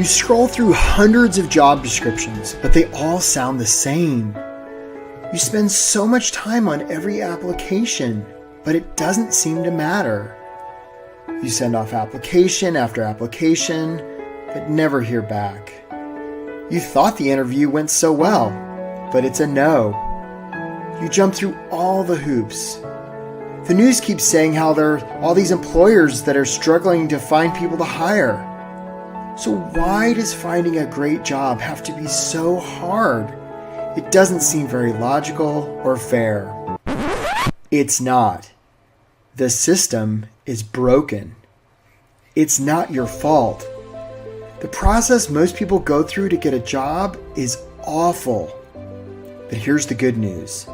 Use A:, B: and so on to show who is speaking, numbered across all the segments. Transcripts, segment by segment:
A: You scroll through hundreds of job descriptions, but they all sound the same. You spend so much time on every application, but it doesn't seem to matter. You send off application after application, but never hear back. You thought the interview went so well, but it's a no. You jump through all the hoops. The news keeps saying how there are all these employers that are struggling to find people to hire. So why does finding a great job have to be so hard? It doesn't seem very logical or fair. It's not. The system is broken. It's not your fault. The process most people go through to get a job is awful. But here's the good news.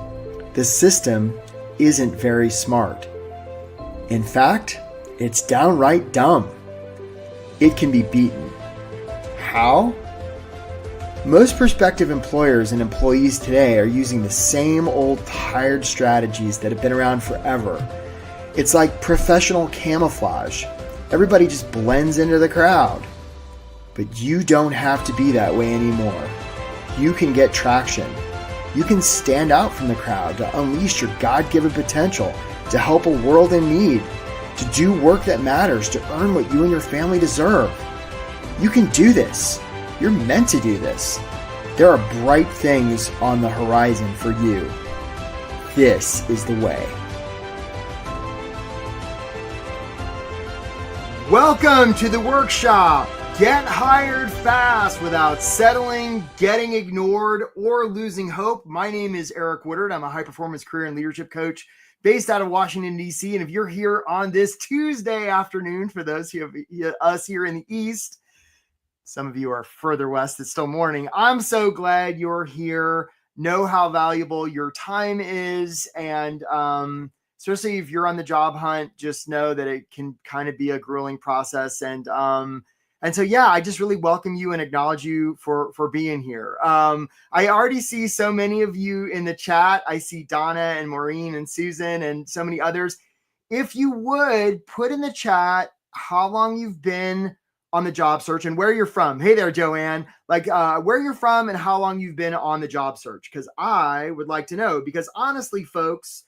A: The system isn't very smart. In fact, it's downright dumb. It can be beaten. How? Most prospective employers and employees today are using the same old tired strategies that have been around forever. It's like professional camouflage. Everybody just blends into the crowd. But you don't have to be that way anymore. You can get traction. You can stand out from the crowd to unleash your God-given potential, to help a world in need, to do work that matters, to earn what you and your family deserve. You can do this. You're meant to do this. There are bright things on the horizon for you. This is the way. Welcome to the workshop. Get hired fast without settling, getting ignored, or losing hope. My name is Eric Woodard. I'm a high-performance career and leadership coach based out of Washington, D.C. And if you're here on this Tuesday afternoon, for those of us here in the East, some of you are further west, it's still morning. I'm so glad you're here. Know how valuable your time is. And especially if you're on the job hunt, just know that it can kind of be a grueling process. And so, yeah, I just really welcome you and acknowledge you for being here. I already see so many of you in the chat. I see Donna and Maureen and Susan and so many others. If you would put in the chat how long you've been on the job search and where you're from. Hey there, Joanne. Where you're from and how long you've been on the job search. Because I would like to know. Because honestly, folks,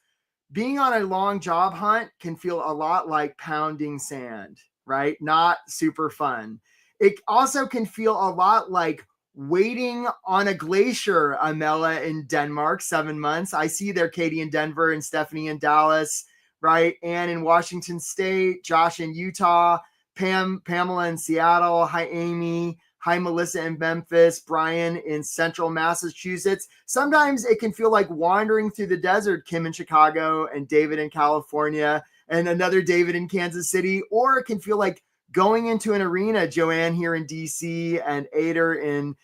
A: being on a long job hunt can feel a lot like pounding sand, right? Not super fun. It also can feel a lot like waiting on a glacier, Amela in Denmark, 7 months. I see there Katie in Denver and Stephanie in Dallas, right? Ann in Washington State, Josh in Utah, Pamela in Seattle. Hi, Amy. Hi, Melissa in Memphis. Brian in Central Massachusetts. Sometimes it can feel like wandering through the desert. Kim in Chicago and David in California and another David in Kansas City. Or it can feel like going into an arena. Joanne here in DC and Ader in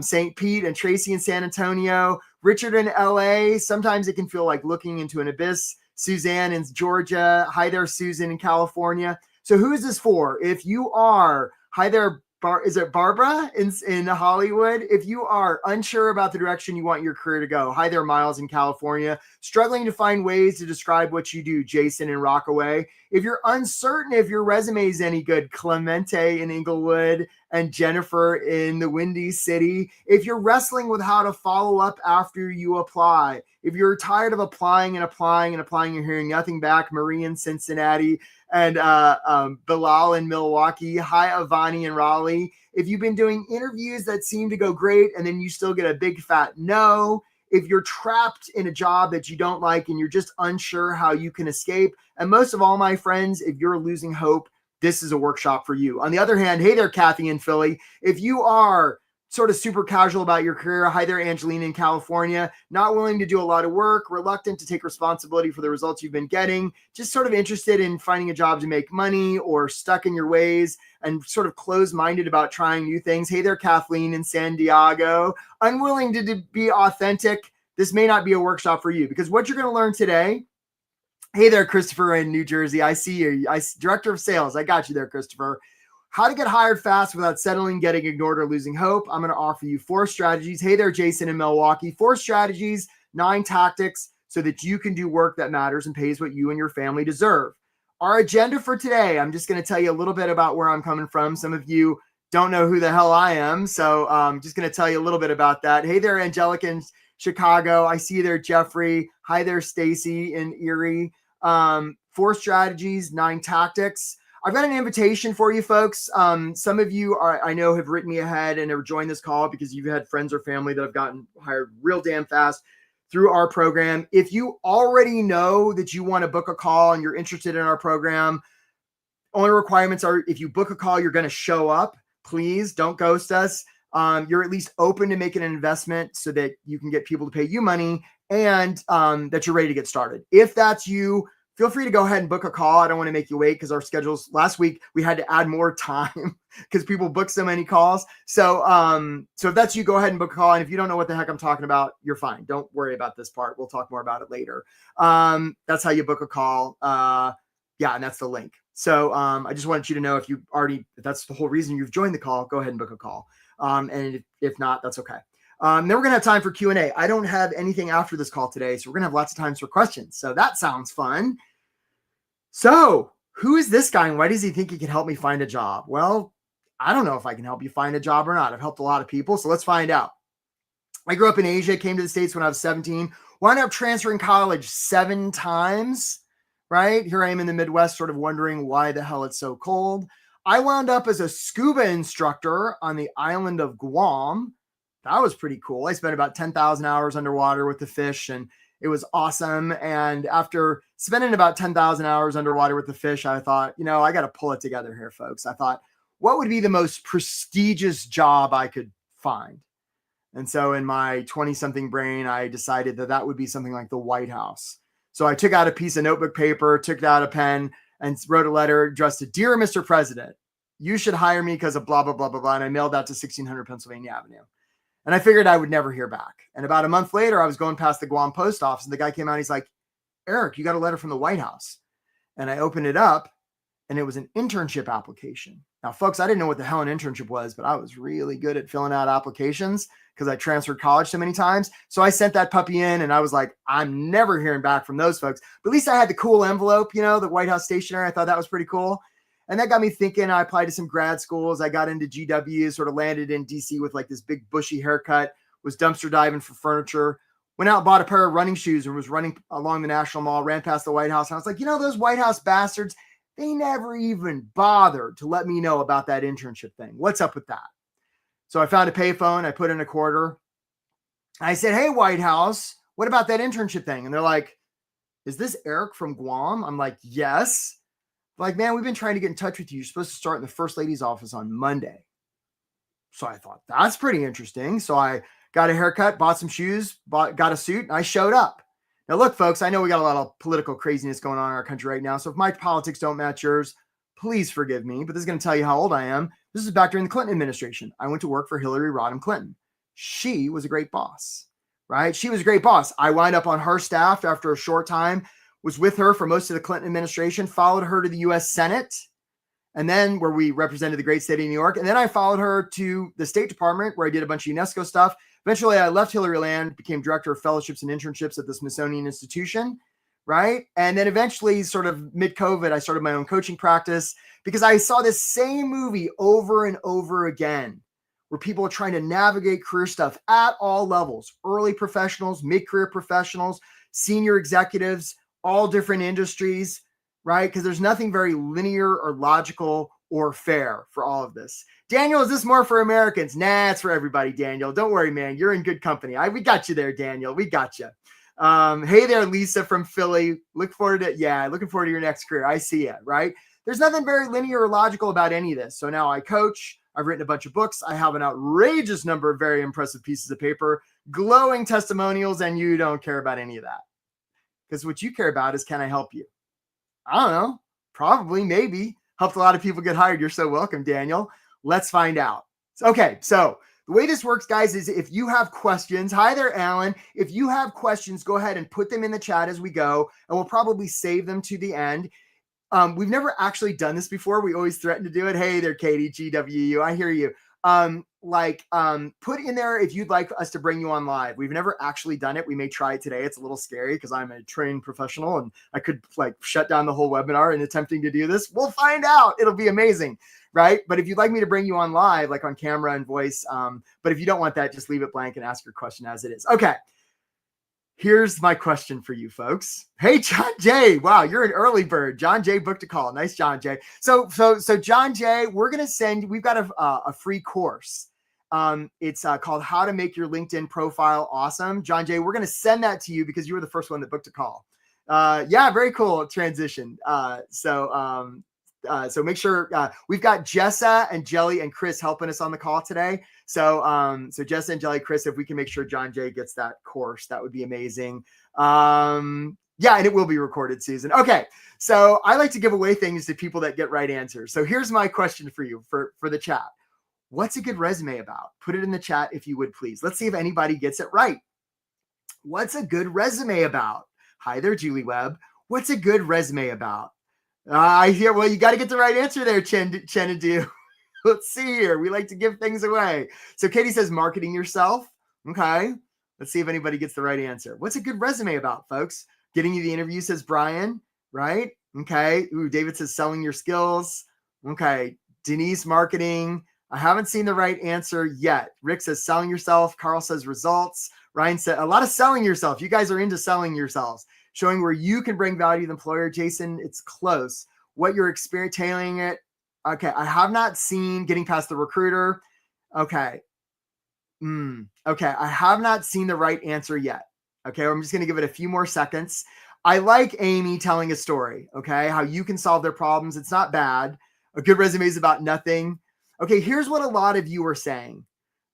A: St. Pete and Tracy in San Antonio. Richard in LA. Sometimes it can feel like looking into an abyss. Suzanne in Georgia. Hi there, Susan in California. So who is this for? If you are, hi there, is it Barbara in Hollywood? If you are unsure about the direction you want your career to go, hi there, Miles in California. Struggling to find ways to describe what you do, Jason in Rockaway. If you're uncertain if your resume is any good, Clemente in Inglewood and Jennifer in the Windy City. If you're wrestling with how to follow up after you apply. If you're tired of applying and applying and applying and hearing nothing back, Marie in Cincinnati and Bilal in Milwaukee. Hi, Avani in Raleigh. If you've been doing interviews that seem to go great and then you still get a big fat no. If you're trapped in a job that you don't like and you're just unsure how you can escape. And most of all, my friends, if you're losing hope, this is a workshop for you. On the other hand, hey there, Kathy in Philly. If you are sort of super casual about your career, hi there, Angelina in California, not willing to do a lot of work, reluctant to take responsibility for the results you've been getting, just sort of interested in finding a job to make money or stuck in your ways and sort of closed-minded about trying new things. Hey there, Kathleen in San Diego, unwilling to be authentic. This may not be a workshop for you because what you're going to learn today. Hey there, Christopher in New Jersey. I see you. Director of Sales. I got you there, Christopher. How to get hired fast without settling, getting ignored, or losing hope. I'm going to offer you 4 strategies. Hey there, Jason in Milwaukee. 4 strategies, 9 tactics so that you can do work that matters and pays what you and your family deserve. Our agenda for today, I'm just going to tell you a little bit about where I'm coming from. Some of you don't know who the hell I am. So I'm just going to tell you a little bit about that. Hey there, Angelica in Chicago. I see you there, Jeffrey. Hi there, Stacy in Erie. 4 strategies, 9 tactics. I've got an invitation for you folks. Some of you I know have written me ahead and have joined this call because you've had friends or family that have gotten hired real damn fast through our program. If you already know that you want to book a call and you're interested in our program, only requirements are if you book a call, you're going to show up. Please don't ghost us. You're at least open to making an investment so that you can get people to pay you money and that you're ready to get started. If that's you, feel free to go ahead and book a call. I don't want to make you wait because our schedules last week, we had to add more time because people booked so many calls. So if that's you, go ahead and book a call. And if you don't know what the heck I'm talking about, you're fine. Don't worry about this part. We'll talk more about it later. That's how you book a call. Yeah, and that's the link. So I just wanted you to know if that's the whole reason you've joined the call, go ahead and book a call. And if not, that's okay. Then we're going to have time for Q&A. I don't have anything after this call today, so we're going to have lots of times for questions. So that sounds fun. So who is this guy and why does he think he can help me find a job? Well, I don't know if I can help you find a job or not. I've helped a lot of people, so let's find out. I grew up in Asia, came to the States when I was 17, wound up transferring college 7 times. Right? Here I am in the Midwest, sort of wondering why the hell it's so cold. I wound up as a scuba instructor on the island of Guam. That was pretty cool. I spent about 10,000 hours underwater with the fish and it was awesome. And after spending about 10,000 hours underwater with the fish, I thought, I got to pull it together here, folks. I thought, what would be the most prestigious job I could find? And so in my 20-something brain, I decided that would be something like the White House. So I took out a piece of notebook paper, took out a pen, and wrote a letter addressed to Dear Mr. President, you should hire me because of blah, blah, blah, blah, blah. And I mailed that to 1600 Pennsylvania Avenue. And I figured I would never hear back. And about a month later, I was going past the Guam post office and the guy came out. He's like, Eric, you got a letter from the White House. And I opened it up and it was an internship application. Now, folks, I didn't know what the hell an internship was, but I was really good at filling out applications because I transferred college so many times. So I sent that puppy in and I was like, I'm never hearing back from those folks. But at least I had the cool envelope, the White House stationery. I thought that was pretty cool. And that got me thinking. I applied to some grad schools. I got into GW, sort of landed in DC with like this big bushy haircut, was dumpster diving for furniture, went out and bought a pair of running shoes and was running along the National Mall, ran past the White House. And I was like, those White House bastards, they never even bothered to let me know about that internship thing. What's up with that? So I found a payphone. I put in a quarter. I said, hey, White House, what about that internship thing? And they're like, is this Eric from Guam? I'm like, yes. They're like, man, we've been trying to get in touch with you. You're supposed to start in the First Lady's office on Monday. So I thought, that's pretty interesting. So I got a haircut, bought some shoes, got a suit, and I showed up. Now, look, folks, I know we got a lot of political craziness going on in our country right now. So if my politics don't match yours, please forgive me. But this is going to tell you how old I am. This is back during the Clinton administration. I went to work for Hillary Rodham Clinton. She was a great boss, right? She was a great boss. I wind up on her staff after a short time, was with her for most of the Clinton administration, followed her to the U.S. Senate, and then where we represented the great state of New York. And then I followed her to the State Department where I did a bunch of UNESCO stuff. Eventually, I left Hillary Land, became director of fellowships and internships at the Smithsonian Institution, right? And then eventually, sort of mid-COVID, I started my own coaching practice because I saw this same movie over and over again where people are trying to navigate career stuff at all levels, early professionals, mid-career professionals, senior executives, all different industries, right? Because there's nothing very linear or logical or fair for all of this. Daniel, is this more for Americans? Nah, it's for everybody, Daniel. Don't worry, man. You're in good company. We got you there, Daniel. We got you. Hey there, Lisa from Philly. Looking forward to your next career. I see it, right? There's nothing very linear or logical about any of this. So now I coach. I've written a bunch of books. I have an outrageous number of very impressive pieces of paper, glowing testimonials, and you don't care about any of that. Because what you care about is, can I help you? I don't know. Probably, maybe. Helped a lot of people get hired. You're so welcome, Daniel. Let's find out. Okay, so the way this works, guys, is if you have questions, hi there, Alan. If you have questions, go ahead and put them in the chat as we go, and we'll probably save them to the end. We've never actually done this before. We always threaten to do it. Hey there, Katie, GWU. I hear you. put in there if you'd like us to bring you on live. We've never actually done it. We may try it today. It's a little scary because I'm a trained professional and I could shut down the whole webinar in attempting to do this. We'll find out. It'll be amazing, right? But if you'd like me to bring you on live, on camera and voice, but if you don't want that, just leave it blank and ask your question as it is. Okay. Here's my question for you folks. Hey, John Jay. Wow, you're an early bird. John Jay booked a call. Nice, John Jay. So John Jay, we've got a free course. It's called How to Make Your LinkedIn Profile Awesome. John Jay, we're going to send that to you because you were the first one that booked a call. Yeah, very cool transition. So make sure we've got Jessa and Jelly and Chris helping us on the call today. So Jessa and Jelly, Chris, if we can make sure John Jay gets that course, that would be amazing. Yeah, and it will be recorded, Susan. Okay, so I like to give away things to people that get right answers. So here's my question for you for the chat. What's a good resume about? Put it in the chat if you would, please. Let's see if anybody gets it right. What's a good resume about? Hi there, Julie Webb. What's a good resume about? I hear, well, you got to get the right answer there, Chenadu. Let's see here. We like to give things away. So Katie says marketing yourself. Okay. Let's see if anybody gets the right answer. What's a good resume about, folks? Getting you the interview, says Brian, right? Okay. Ooh, David says selling your skills. Okay. Denise, marketing. I haven't seen the right answer yet. Rick says selling yourself. Carl says results. Ryan said a lot of selling yourself. You guys are into selling yourselves, showing where you can bring value to the employer. Jason, it's close. What you're experiencing, tailoring it. Okay. I have not seen getting past the recruiter. Okay. Okay. I have not seen the right answer yet. Okay. I'm just going to give it a few more seconds. I like Amy telling a story. Okay. How you can solve their problems. It's not bad. A good resume is about nothing. Okay, here's what a lot of you are saying,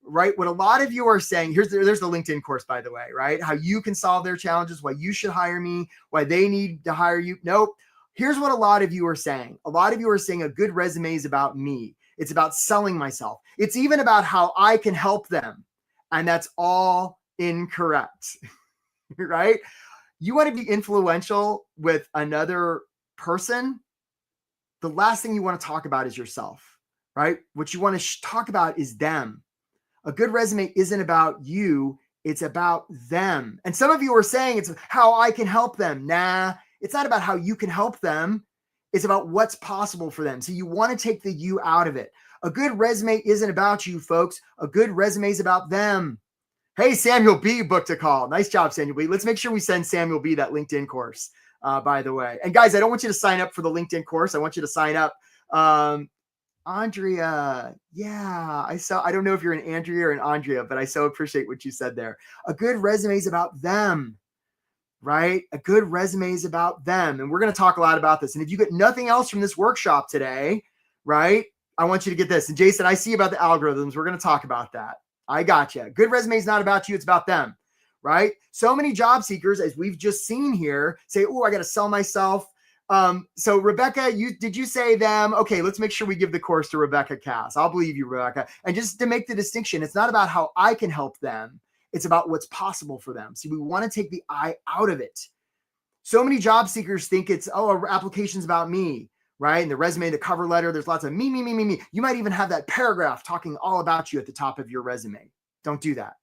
A: right? What a lot of you are saying, there's the LinkedIn course, by the way, right? How you can solve their challenges, why you should hire me, why they need to hire you. Nope. Here's what a lot of you are saying. A lot of you are saying a good resume is about me. It's about selling myself. It's even about how I can help them. And that's all incorrect, right? You want to be influential with another person. The last thing you want to talk about is yourself. Right? What you want to talk about is them. A good resume isn't about you. It's about them. And some of you are saying it's how I can help them. Nah, it's not about how you can help them. It's about what's possible for them. So you want to take the you out of it. A good resume isn't about you, folks. A good resume is about them. Hey, Samuel B booked a call. Nice job, Samuel B. Let's make sure we send Samuel B that LinkedIn course, by the way. And guys, I don't want you to sign up for the LinkedIn course. I want you to sign up. Andrea, yeah, I don't know if you're an Andrea or an Andrea, but I so appreciate what you said there. A good resume is about them, right? A good resume is about them. And we're going to talk a lot about this. And if you get nothing else from this workshop today, right, I want you to get this. And Jason, I see about the algorithms. We're going to talk about that. I got you. Good resume is not about you. It's about them, right? So many job seekers, as we've just seen here, say, oh, I got to sell myself. So Rebecca, did you say them? Okay, let's make sure we give the course to Rebecca Cass. I'll believe you, Rebecca. And just to make the distinction, it's not about how I can help them. It's about what's possible for them. See, we want to take the I out of it. So many job seekers think it's, our application's about me, right? And the resume, the cover letter, there's lots of me. You might even have that paragraph talking all about you at the top of your resume. Don't do that.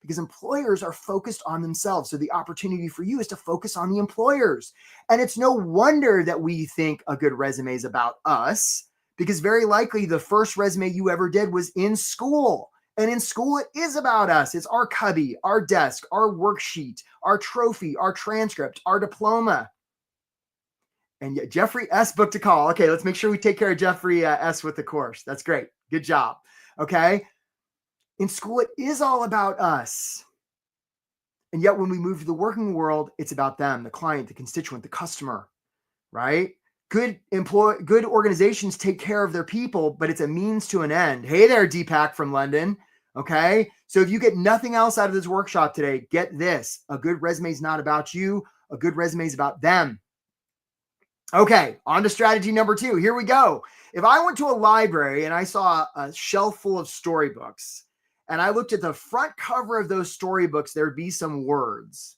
A: Because employers are focused on themselves. So the opportunity for you is to focus on the employers. And it's no wonder that we think a good resume is about us, because very likely the first resume you ever did was in school. And in school, it is about us. It's our cubby, our desk, our worksheet, our trophy, our transcript, our diploma. And yet Jeffrey S. booked a call. Okay, let's make sure we take care of Jeffrey S. with the course. That's great. Good job. Okay. In school, it is all about us. And yet when we move to the working world, it's about them, the client, the constituent, the customer, right? Good organizations take care of their people, but it's a means to an end. Hey there, Deepak from London. Okay. So if you get nothing else out of this workshop today, get this. A good resume is not about you. A good resume is about them. Okay. On to strategy number 2. Here we go. If I went to a library and I saw a shelf full of storybooks, and I looked at the front cover of those storybooks, there'd be some words.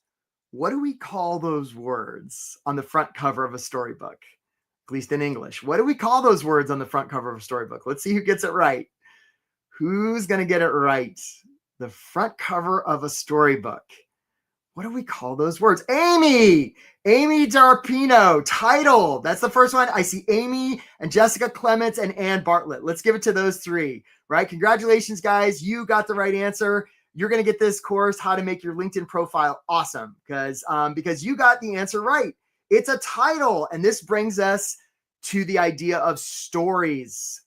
A: What do we call those words on the front cover of a storybook? At least in English. What do we call those words on the front cover of a storybook? Let's see who gets it right. Who's going to get it right? The front cover of a storybook. What do we call those words? Amy Darpino, title. That's the first one. I see Amy and Jessica Clements and Ann Bartlett. Let's give it to those three, right? Congratulations, guys. You got the right answer. You're going to get this course, How to Make Your LinkedIn Profile Awesome, because you got the answer right. It's a title. And this brings us to the idea of stories.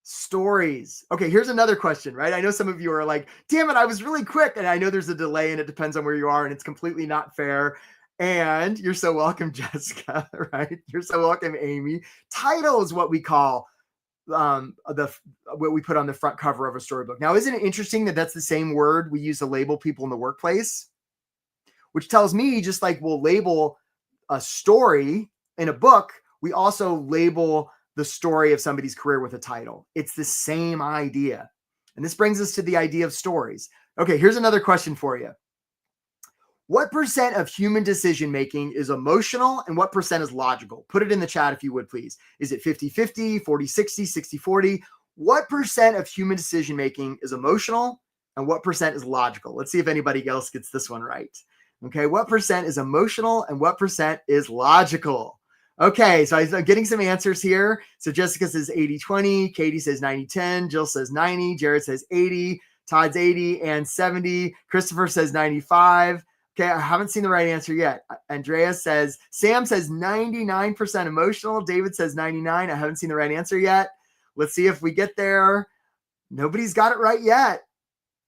A: Stories. Okay, here's another question, right? I know some of you are like, damn it, I was really quick. And I know there's a delay and it depends on where you are and it's completely not fair. And you're so welcome, Jessica, right? You're so welcome, Amy. Title is what we call what we put on the front cover of a storybook. Now, isn't it interesting that that's the same word we use to label people in the workplace? Which tells me, just like we'll label a story in a book, we also label the story of somebody's career with a title. It's the same idea. And this brings us to the idea of stories. Okay, here's another question for you. What percent of human decision-making is emotional and what percent is logical? Put it in the chat if you would, please. Is it 50-50, 40-60, 60-40? What percent of human decision-making is emotional and what percent is logical? Let's see if anybody else gets this one right. Okay, what percent is emotional and what percent is logical? Okay, so I'm getting some answers here. So Jessica says 80-20, Katie says 90-10, Jill says 90, Jared says 80, Todd's 80 and 70, Christopher says 95. Okay, I haven't seen the right answer yet. Andrea says, Sam says 99% emotional, David says 99. I haven't seen the right answer yet. Let's see if we get there. Nobody's got it right yet.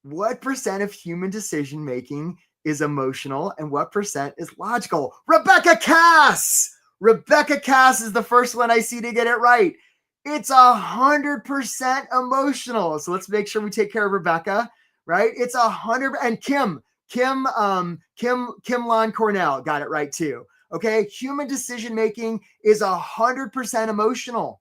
A: What percent of human decision-making is emotional and what percent is logical? Rebecca Cass! Rebecca Cass is the first one I see to get it right. It's 100% emotional. So let's make sure we take care of Rebecca, right? It's 100. And Kim Lon Cornell got it right too. Okay. Human decision-making is 100% emotional.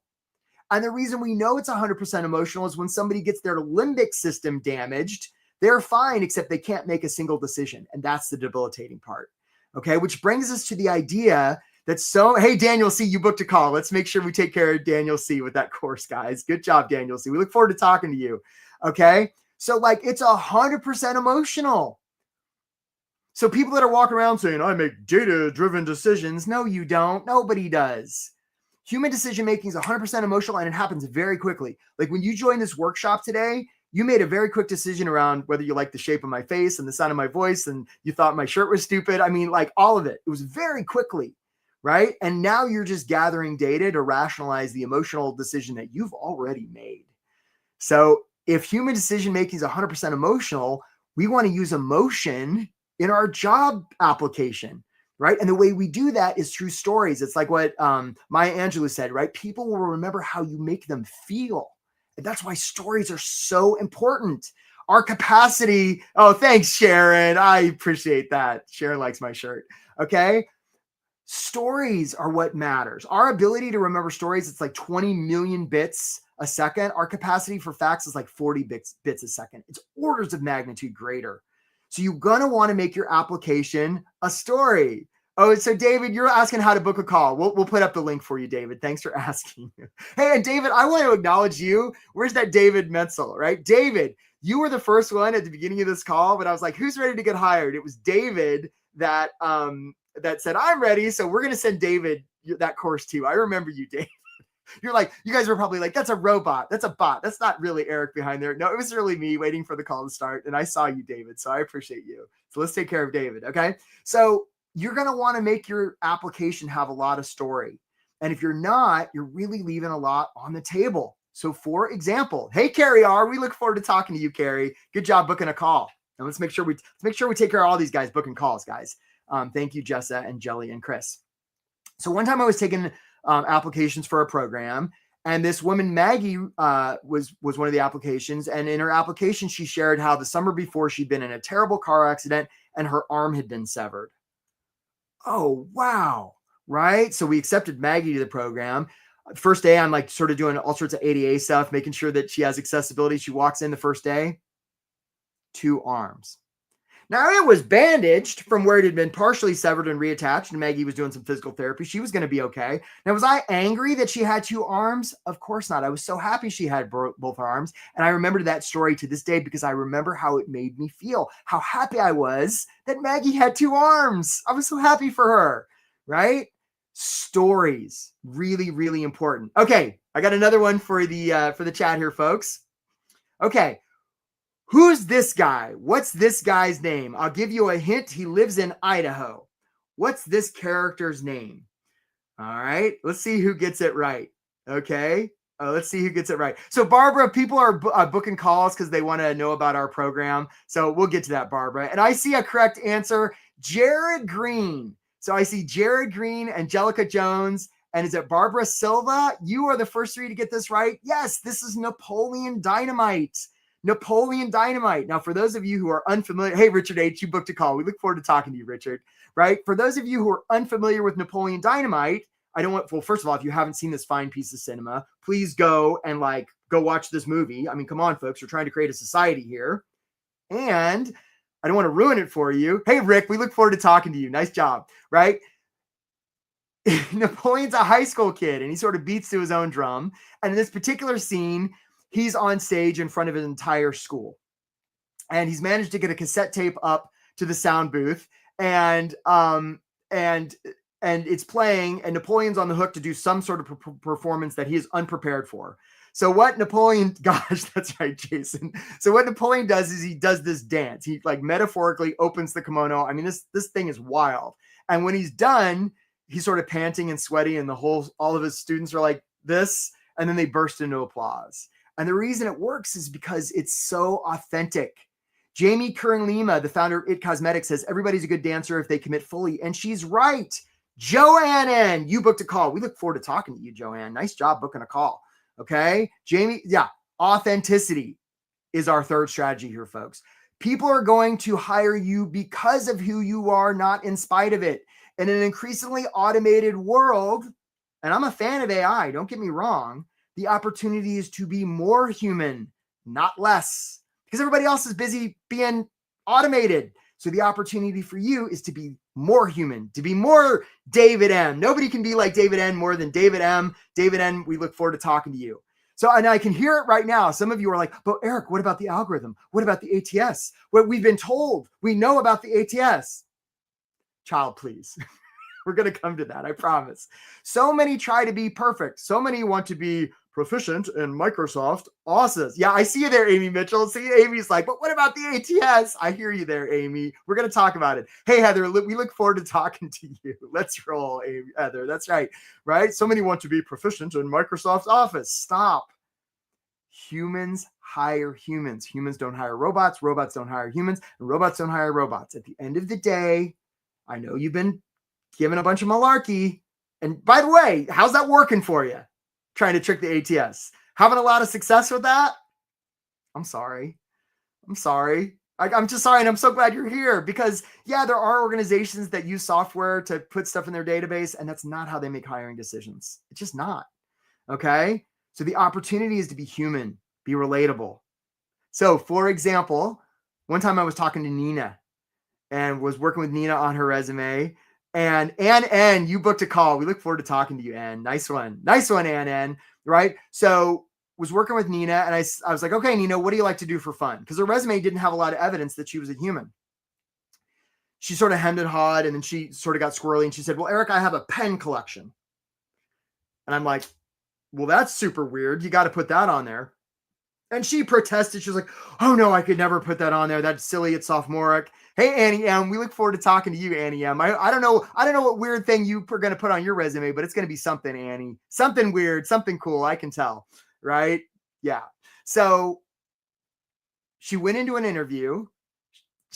A: And the reason we know it's 100% emotional is when somebody gets their limbic system damaged, they're fine, except they can't make a single decision. And that's the debilitating part. Okay. Which brings us to the idea hey, Daniel C., you booked a call. Let's make sure we take care of Daniel C. with that course, guys. Good job, Daniel C. We look forward to talking to you. Okay. So it's 100% emotional. So people that are walking around saying, I make data-driven decisions. No, you don't. Nobody does. Human decision-making is 100% emotional and it happens very quickly. Like when you joined this workshop today, you made a very quick decision around whether you like the shape of my face and the sound of my voice and you thought my shirt was stupid. I mean, all of it. It was very quickly. Right? And now you're just gathering data to rationalize the emotional decision that you've already made. So if human decision-making is 100% emotional, we want to use emotion in our job application, right? And the way we do that is through stories. It's like what Maya Angelou said, right? People will remember how you make them feel. And that's why stories are so important. Our capacity. Oh, thanks, Sharon. I appreciate that. Sharon likes my shirt. Okay. Stories are what matters. Our ability to remember stories, it's like 20 million bits a second. Our capacity for facts is like 40 bits a second. It's orders of magnitude greater. So you're going to want to make your application a story. Oh, so David, you're asking how to book a call. We'll put up the link for you, David. Thanks for asking. Hey, and David, I want to acknowledge you. Where's that David Menzel, right? David, you were the first one at the beginning of this call, but I was like, who's ready to get hired? It was David that said, I'm ready. So we're going to send David that course too. I remember you, David. You're like, you guys were probably like, that's a robot. That's a bot. That's not really Eric behind there. No, it was really me waiting for the call to start. And I saw you, David. So I appreciate you. So let's take care of David. Okay. So you're going to want to make your application have a lot of story. And if you're not, you're really leaving a lot on the table. So for example, hey, Carrie R, we look forward to talking to you, Carrie. Good job booking a call. And let's make sure we take care of all these guys booking calls, guys. Thank you, Jessa and Jelly and Chris. So one time I was taking applications for a program, and this woman, Maggie, was one of the applications. And in her application, she shared how the summer before she'd been in a terrible car accident and her arm had been severed. Oh, wow. Right. So we accepted Maggie to the program. First day, I'm like sort of doing all sorts of ADA stuff, making sure that she has accessibility. She walks in the first day, 2 arms. Now, it was bandaged from where it had been partially severed and reattached, and Maggie was doing some physical therapy. She was going to be okay. Now, was I angry that she had two arms? Of course not. I was so happy she had both arms. And I remember that story to this day because I remember how it made me feel, how happy I was that Maggie had two arms. I was so happy for her, right? Stories, really, really important. Okay, I got another one for the chat here, folks. Okay. Who's this guy? What's this guy's name? I'll give you a hint. He lives in Idaho. What's this character's name? All right. Let's see who gets it right. Okay. Let's see who gets it right. So, Barbara, people are booking calls because they want to know about our program. So we'll get to that, Barbara. And I see a correct answer, Jared Green. So I see Jared Green, Angelica Jones, and is it Barbara Silva? You are the first three to get this right. Yes, this is Napoleon Dynamite. Napoleon Dynamite. Now, for those of you who are unfamiliar, hey, Richard H., you booked a call. We look forward to talking to you, Richard, right? For those of you who are unfamiliar with Napoleon Dynamite, first of all, if you haven't seen this fine piece of cinema, please go and go watch this movie. I mean, come on, folks, we're trying to create a society here. And I don't want to ruin it for you. Hey, Rick, we look forward to talking to you. Nice job, right? Napoleon's a high school kid and he sort of beats to his own drum. And in this particular scene, he's on stage in front of his entire school. And he's managed to get a cassette tape up to the sound booth and it's playing and Napoleon's on the hook to do some sort of performance that he is unprepared for. So what Napoleon, gosh, that's right, Jason. So what Napoleon does is he does this dance. He metaphorically opens the kimono. I mean, this thing is wild. And when he's done, he's sort of panting and sweaty and all of his students are like this, and then they burst into applause. And the reason it works is because it's so authentic. Jamie Kern-Lima, the founder of It Cosmetics, says everybody's a good dancer if they commit fully. And she's right. Joanne, you booked a call. We look forward to talking to you, Joanne. Nice job booking a call. Okay. Jamie, yeah, authenticity is our third strategy here, folks. People are going to hire you because of who you are, not in spite of it. In an increasingly automated world, and I'm a fan of AI, don't get me wrong, the opportunity is to be more human, not less, because everybody else is busy being automated. So the opportunity for you is to be more human, to be more David M. Nobody can be like David N more than David M. David N, we look forward to talking to you. So, and I can hear it right now. Some of you are like, but Eric, what about the algorithm? What about the ATS? What we've been told, we know about the ATS. Child, please. We're going to come to that, I promise. So many try to be perfect. So many want to be proficient in Microsoft Office. Yeah, I see you there, Amy Mitchell. See, Amy's like, but what about the ATS? I hear you there, Amy. We're going to talk about it. Hey, Heather, we look forward to talking to you. Let's roll, Amy, Heather. That's right, right? So many want to be proficient in Microsoft Office. Stop. Humans hire humans. Humans don't hire robots. Robots don't hire humans. And robots don't hire robots. At the end of the day, I know you've been given a bunch of malarkey. And by the way, how's that working for you? Trying to trick the ATS. Having a lot of success with that? I'm sorry. I'm just sorry. And I'm so glad you're here because, yeah, there are organizations that use software to put stuff in their database, and that's not how they make hiring decisions. It's just not. Okay. So the opportunity is to be human, be relatable. So, for example, one time I was talking to Nina and was working with Nina on her resume. And Ann, you booked a call. We look forward to talking to you, Ann. Nice one, Ann. Right? So was working with Nina, and I was like, okay, Nina, what do you like to do for fun? Because her resume didn't have a lot of evidence that she was a human. She sort of hemmed and hawed, and then she sort of got squirrely, and she said, well, Eric, I have a pen collection. And I'm like, well, that's super weird. You got to put that on there. And she protested. She was like, oh, no, I could never put that on there. That's silly. It's sophomoric. Hey, Annie M., we look forward to talking to you, Annie M. I don't know what weird thing you are going to put on your resume, but it's going to be something, Annie. Something weird, something cool. I can tell, right? Yeah. So she went into an interview.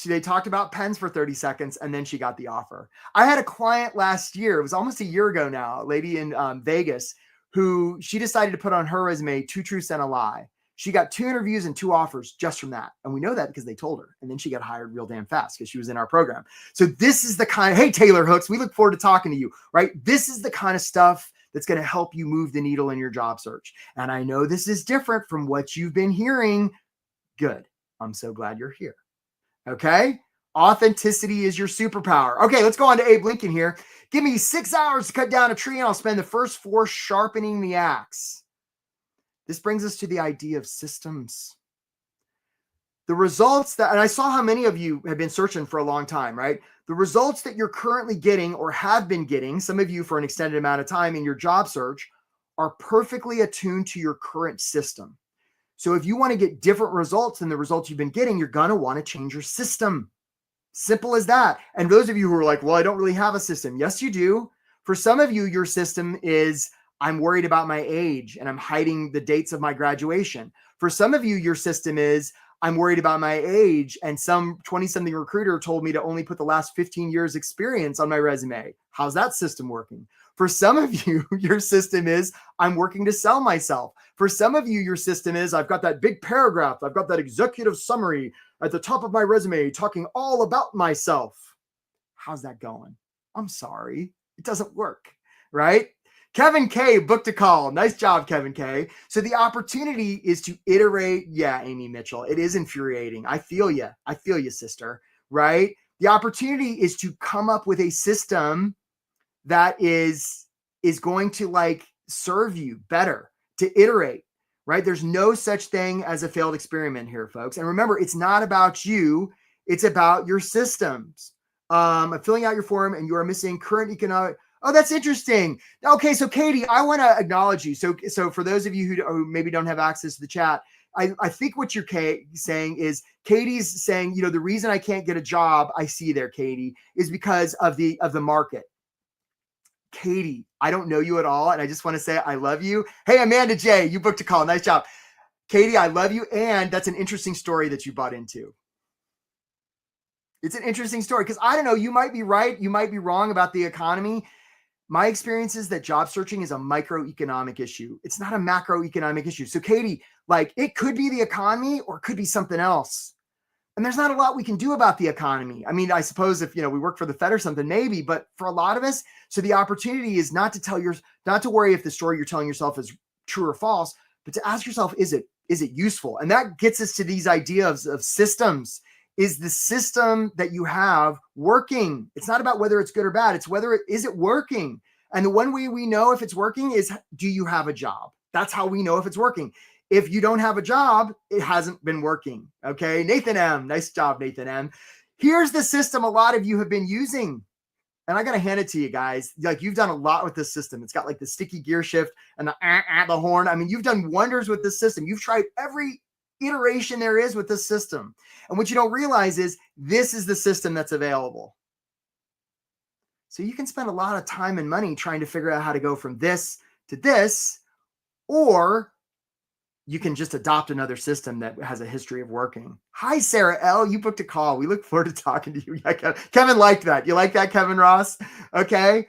A: They talked about pens for 30 seconds, and then she got the offer. I had a client last year. It was almost a year ago now, a lady in Vegas, who she decided to put on her resume 2 truths and a lie. She got 2 interviews and 2 offers just from that. And we know that because they told her. And then she got hired real damn fast because she was in our program. So this is the kind of, hey, Taylor Hooks, we look forward to talking to you, right? This is the kind of stuff that's going to help you move the needle in your job search. And I know this is different from what you've been hearing. Good. I'm so glad you're here. Okay. Authenticity is your superpower. Okay, let's go on to Abe Lincoln here. Give me 6 hours to cut down a tree and I'll spend the first 4 sharpening the axe. This brings us to the idea of systems. The results that, and I saw how many of you have been searching for a long time, right? The results that you're currently getting or have been getting, some of you for an extended amount of time in your job search, are perfectly attuned to your current system. So if you want to get different results than the results you've been getting, you're going to want to change your system. Simple as that. And those of you who are like, well, I don't really have a system. Yes, you do. For some of you, your system is, I'm worried about my age and I'm hiding the dates of my graduation. For some of you, your system is, I'm worried about my age and some 20-something recruiter told me to only put the last 15 years experience on my resume. How's that system working? For some of you, your system is, I'm working to sell myself. For some of you, your system is, I've got that big paragraph. I've got that executive summary at the top of my resume talking all about myself. How's that going? I'm sorry. It doesn't work, right? Kevin K booked a call. Nice job, Kevin K. So the opportunity is to iterate. Yeah, Amy Mitchell, it is infuriating. I feel you. I feel you, sister, right? The opportunity is to come up with a system that is going to like serve you better, to iterate, right? There's no such thing as a failed experiment here, folks. And remember, it's not about you. It's about your systems. I'm filling out your form and you are missing current economic. Oh, that's interesting. Okay, so Katie, I want to acknowledge you. So for those of you who maybe don't have access to the chat, I think what you're saying is Katie's saying, the reason I can't get a job, I see there, Katie, is because of the market. Katie, I don't know you at all. And I just want to say, I love you. Hey, Amanda J, you booked a call. Nice job. Katie, I love you. And that's an interesting story that you bought into. It's an interesting story because I don't know, you might be right. You might be wrong about the economy. My experience is that job searching is a microeconomic issue. It's not a macroeconomic issue. So Katie, like it could be the economy or it could be something else. And there's not a lot we can do about the economy. I mean, I suppose if, we work for the Fed or something, maybe, but for a lot of us, so the opportunity is not to worry if the story you're telling yourself is true or false, but to ask yourself, is it useful? And that gets us to these ideas of systems. Is the system that you have working? It's not about whether it's good or bad. It's is it working? And the one way we know if it's working is, do you have a job? That's how we know if it's working. If you don't have a job, it hasn't been working. Okay. Nathan M. Nice job, Nathan M. Here's the system a lot of you have been using. And I got to hand it to you guys. Like you've done a lot with this system. It's got like the sticky gear shift and the horn. I mean, you've done wonders with this system. You've tried every iteration there is with this system. And what you don't realize is this is the system that's available. So you can spend a lot of time and money trying to figure out how to go from this to this, or you can just adopt another system that has a history of working. Hi, Sarah L. You booked a call. We look forward to talking to you. Yeah, Kevin liked that. You like that, Kevin Ross? Okay.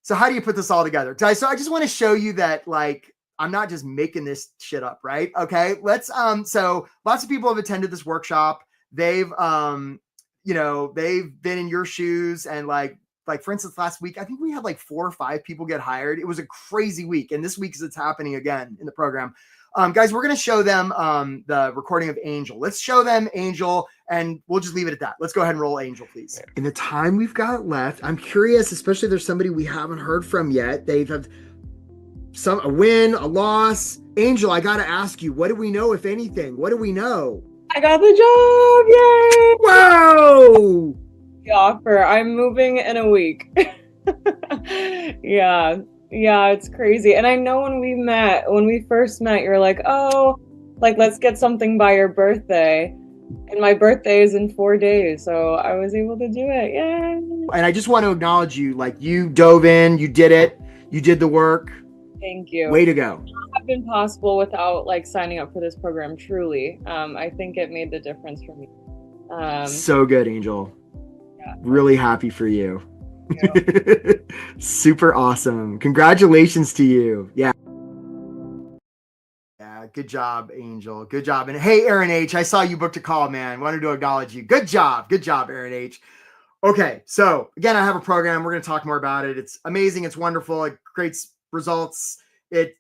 A: So how do you put this all together? Guys, so I just want to show you that like, I'm not just making this shit up, right? Okay. Let's, so lots of people have attended this workshop. They've, they've been in your shoes and like for instance, last week, I think we had like 4 or 5 people get hired. It was a crazy week. And this week it's happening again in the program. Guys, we're going to show them the recording of Angel. Let's show them Angel, and we'll just leave it at that. Let's go ahead and roll Angel, please. In the time we've got left, I'm curious, especially if there's somebody we haven't heard from yet. They've had a win, a loss. Angel, I got to ask you, what do we know, if anything? What do we know?
B: I got the job! Yay!
A: Whoa!
B: The offer. I'm moving in a week. Yeah, it's crazy. And I know when we first met, you're like, oh, like, let's get something by your birthday. And my birthday is in 4 days. So I was able to do it. Yay.
A: And I just want to acknowledge you. Like, you dove in, you did it, you did the work.
B: Thank you.
A: Way to go.
B: It would not have been possible without like signing up for this program, truly. I think it made the difference for me.
A: So good, Angel.
B: Yeah.
A: Really happy for you. Super awesome. Congratulations to you. Yeah, good job, Angel. Good job. And hey, Aaron H, I saw you booked a call, man. Wanted to acknowledge you. Good job, Aaron H. Okay, so again, I have a program. We're going to talk more about it. It's amazing. It's wonderful. It creates results. A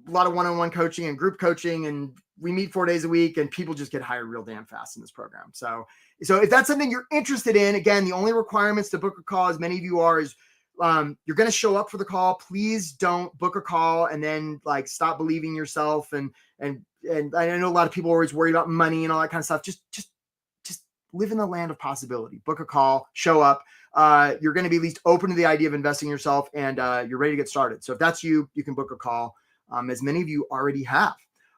A: lot of one-on-one coaching and group coaching and we meet 4 days a week, and people just get hired real damn fast in this program. So if that's something you're interested in, again, the only requirements to book a call, as many of you are, is you're going to show up for the call. Please don't book a call and then like stop believing yourself. And I know a lot of people are always worried about money and all that kind of stuff. Just live in the land of possibility. Book a call, show up. You're going to be at least open to the idea of investing in yourself, and you're ready to get started. So if that's you, you can book a call, as many of you already have.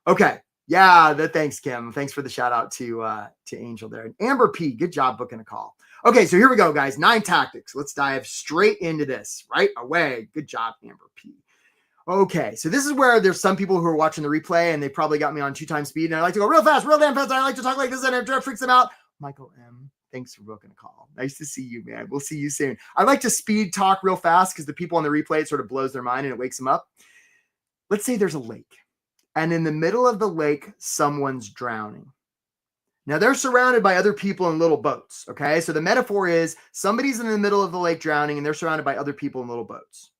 A: Okay. Yeah. Thanks, Kim. Thanks for the shout out to Angel there. And Amber P, good job booking a call. Okay. So here we go, guys. 9 tactics. Let's dive straight into this right away. Good job, Amber P. Okay. So this is where there's some people who are watching the replay and they probably got me on 2 times speed, and I like to go real fast, real damn fast. I like to talk like this and it freaks them out. Michael M., thanks for booking a call. Nice to see you, man. We'll see you soon. I like to speed talk real fast because the people on the replay, it sort of blows their mind and it wakes them up. Let's say there's a lake, and in the middle of the lake, someone's drowning. Now they're surrounded by other people in little boats. Okay. So the metaphor is somebody's in the middle of the lake drowning and they're surrounded by other people in little boats.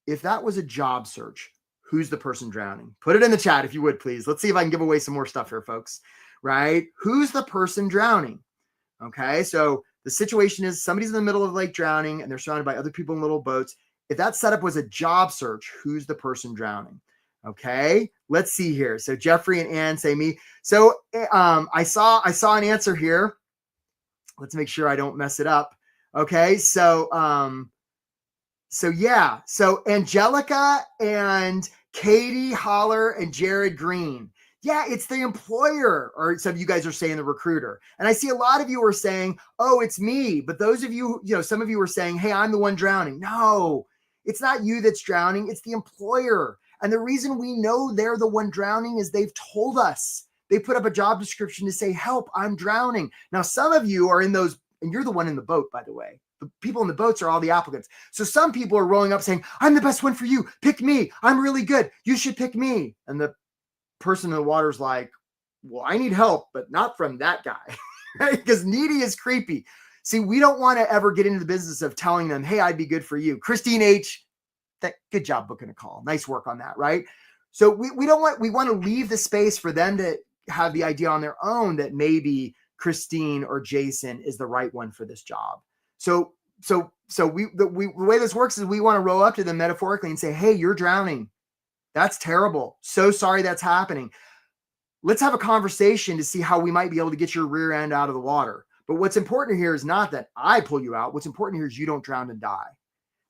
A: If that was a job search, who's the person drowning? Put it in the chat if you would, please. Let's see if I can give away some more stuff here, folks. Right? Who's the person drowning? Okay. So the situation is somebody's in the middle of the lake drowning and they're surrounded by other people in little boats. If that setup was a job search, who's the person drowning? Okay. Let's see here. So Jeffrey and Ann say me. So I saw an answer here. Let's make sure I don't mess it up. Okay. So yeah. So Angelica and Katie Holler and Jared Green. Yeah, it's the employer, or some of you guys are saying the recruiter. And I see a lot of you are saying, oh, it's me. But those of you, some of you are saying, hey, I'm the one drowning. No, it's not you that's drowning. It's the employer. And the reason we know they're the one drowning is they've told us. They put up a job description to say, help, I'm drowning. Now, some of you are in those, and you're the one in the boat, by the way. The people in the boats are all the applicants. So some people are rolling up saying, I'm the best one for you. Pick me. I'm really good. You should pick me. And the person in the water's like, well, I need help, but not from that guy, right? Because needy is creepy. See, we don't want to ever get into the business of telling them, hey, I'd be good for you. Christine H., good job booking a call. Nice work on that, right? So we want to leave the space for them to have the idea on their own that maybe Christine or Jason is the right one for this job. So the way this works is we want to roll up to them metaphorically and say, hey, you're drowning. That's terrible. So sorry that's happening. Let's have a conversation to see how we might be able to get your rear end out of the water. But what's important here is not that I pull you out. What's important here is you don't drown and die.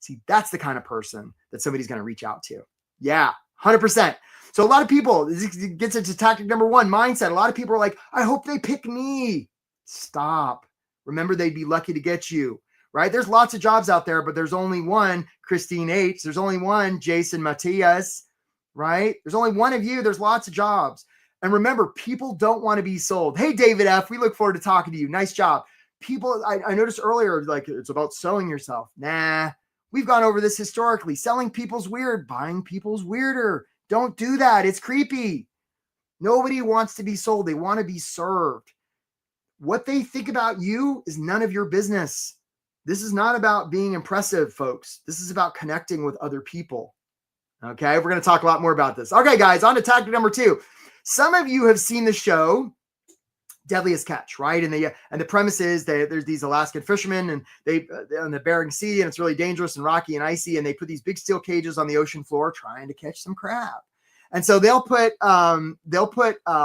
A: See, that's the kind of person that somebody's going to reach out to. Yeah, 100%. So a lot of people, this gets into tactic number 1, mindset. A lot of people are like, I hope they pick me. Stop. Remember, they'd be lucky to get you, right? There's lots of jobs out there, but there's only one Christine H. There's only one Jason Matias, right? There's only one of you. There's lots of jobs. And remember, people don't want to be sold. Hey, David F., we look forward to talking to you. Nice job. People, I noticed earlier, like it's about selling yourself. Nah, we've gone over this historically. Selling people's weird, buying people's weirder. Don't do that. It's creepy. Nobody wants to be sold. They want to be served. What they think about you is none of your business. This is not about being impressive, folks. This is about connecting with other people. Okay, we're going to talk a lot more about this. Okay, guys, on to tactic number 2. Some of you have seen the show Deadliest Catch, right? And the premise is there's these Alaskan fishermen, and they on the Bering Sea, and it's really dangerous and rocky and icy, and they put these big steel cages on the ocean floor trying to catch some crab. And so they'll put a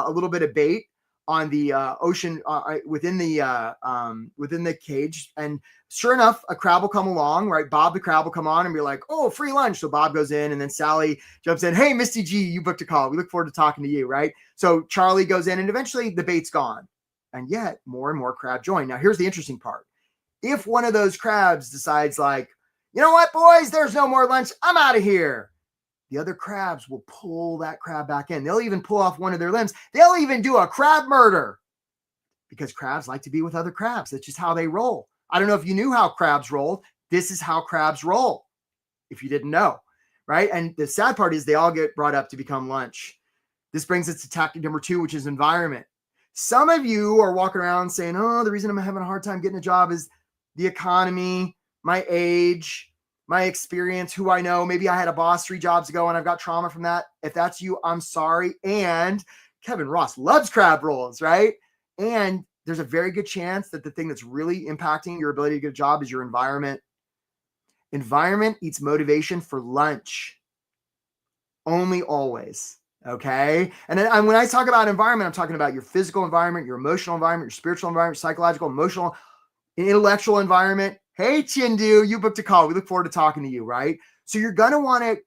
A: little bit of bait on the ocean within the cage, and sure enough, a crab will come along, right? Bob the crab will come on and be like, oh, free lunch. So Bob goes in, and then Sally jumps in. Hey, Misty G, you booked a call. We look forward to talking to you, right? So Charlie goes in, and eventually the bait's gone. And yet more and more crab join. Now, here's the interesting part. If one of those crabs decides like, you know what, boys, there's no more lunch. I'm out of here. The other crabs will pull that crab back in. They'll even pull off one of their limbs. They'll even do a crab murder because crabs like to be with other crabs. That's just how they roll. I don't know if you knew how crabs roll. This is how crabs roll, if you didn't know, right? And the sad part is they all get brought up to become lunch. This brings us to tactic number 2, which is environment. Some of you are walking around saying, oh, the reason I'm having a hard time getting a job is the economy, my age, my experience, who I know. Maybe I had a boss 3 jobs ago and I've got trauma from that. If that's you, I'm sorry. And Kevin Ross loves crab rolls, right? And there's a very good chance that the thing that's really impacting your ability to get a job is your environment. Environment eats motivation for lunch. Only always. Okay. And then when I talk about environment, I'm talking about your physical environment, your emotional environment, your spiritual environment, psychological, emotional, intellectual environment. Hey, Chindu, you booked a call. We look forward to talking to you, right? So you're going to want to,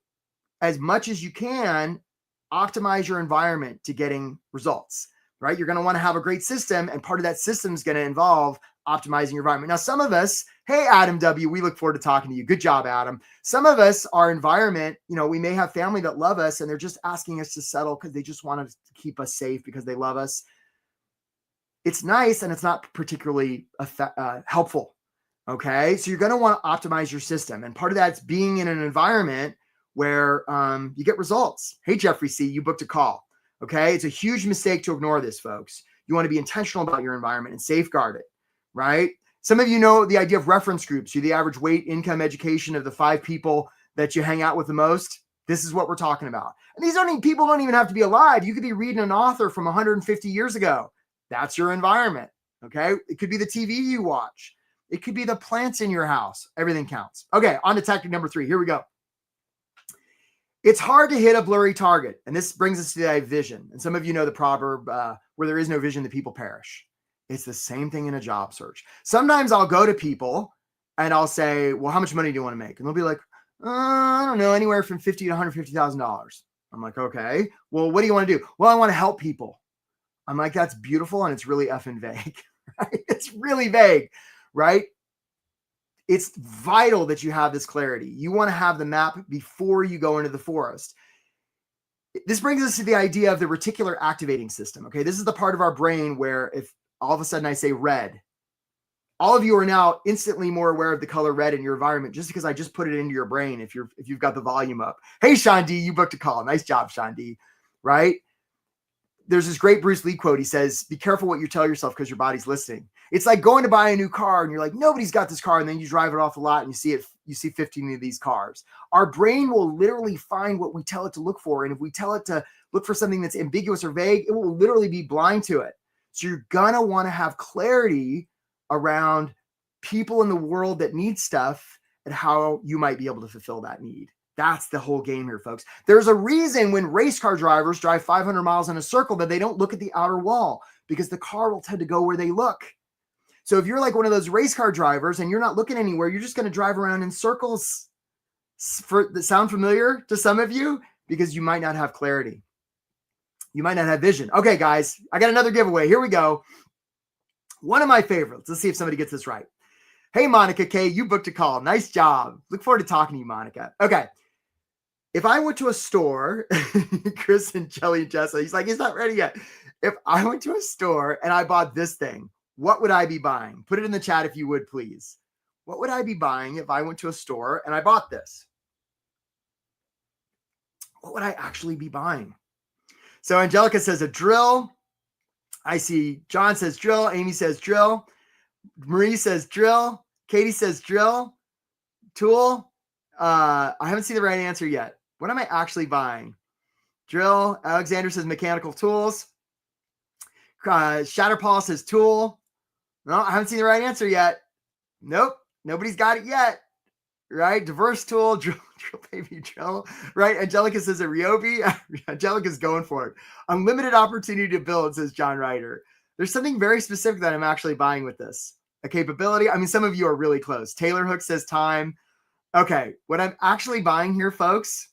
A: as much as you can, optimize your environment to getting results, right? You're going to want to have a great system, and part of that system is going to involve optimizing your environment. Now, some of us, hey, Adam W., we look forward to talking to you. Good job, Adam. Some of us, our environment, we may have family that love us and they're just asking us to settle because they just want to keep us safe because they love us. It's nice and it's not particularly helpful. Okay. So you're going to want to optimize your system. And part of that's being in an environment where you get results. Hey, Jeffrey C., you booked a call. Okay. It's a huge mistake to ignore this, folks. You want to be intentional about your environment and safeguard it, right? Some of you know the idea of reference groups. You're the average weight, income, education of the 5 people that you hang out with the most. This is what we're talking about. And these people don't even have to be alive. You could be reading an author from 150 years ago. That's your environment. Okay. It could be the TV you watch. It could be the plants in your house. Everything counts. Okay. On to tactic number 3. Here we go. It's hard to hit a blurry target. And this brings us to the idea of vision. And some of you know the proverb, where there is no vision, the people perish. It's the same thing in a job search. Sometimes I'll go to people and I'll say, well, how much money do you want to make? And they'll be like, I don't know, anywhere from $50,000 to $150,000. I'm like, okay, well, what do you want to do? Well, I want to help people. I'm like, that's beautiful. And it's really effing vague, right? It's really vague, right? It's vital that you have this clarity. You want to have the map before you go into the forest. This brings us to the idea of the reticular activating system. Okay. This is the part of our brain where if all of a sudden I say red, all of you are now instantly more aware of the color red in your environment just because I just put it into your brain if you've got the volume up. Hey, Sean D, you booked a call. Nice job, Sean D. Right? There's this great Bruce Lee quote. He says, be careful what you tell yourself because your body's listening. It's like going to buy a new car and you're like, nobody's got this car. And then you drive it off the lot and you see 15 of these cars. Our brain will literally find what we tell it to look for. And if we tell it to look for something that's ambiguous or vague, it will literally be blind to it. So you're going to want to have clarity around people in the world that need stuff and how you might be able to fulfill that need. That's the whole game here, folks. There's a reason when race car drivers drive 500 miles in a circle that they don't look at the outer wall because the car will tend to go where they look. So if you're like one of those race car drivers and you're not looking anywhere, you're just going to drive around in circles that sound familiar to some of you because you might not have clarity. You might not have vision. Okay, guys, I got another giveaway. Here we go. One of my favorites. Let's see if somebody gets this right. Hey, Monica K, you booked a call. Nice job. Look forward to talking to you, Monica. Okay. If I went to a store, Chris and Jelly and Jessa, he's like, he's not ready yet. If I went to a store and I bought this thing, what would I be buying? Put it in the chat if you would, please. What would I be buying if I went to a store and I bought this? What would I actually be buying? So Angelica says a drill. I see John says drill. Amy says drill. Marie says drill. Katie says drill. Tool. I haven't seen the right answer yet. What am I actually buying? Drill. Alexander says mechanical tools. Shatterpaw says tool. No, I haven't seen the right answer yet. Nope. Nobody's got it yet. Right? Diverse tool. Drill, baby, drill. Right? Angelica says a Ryobi. Angelica's going for it. Unlimited opportunity to build, says John Ryder. There's something very specific that I'm actually buying with this. A capability. I mean, some of you are really close. Taylor Hook says time. Okay. What I'm actually buying here, folks,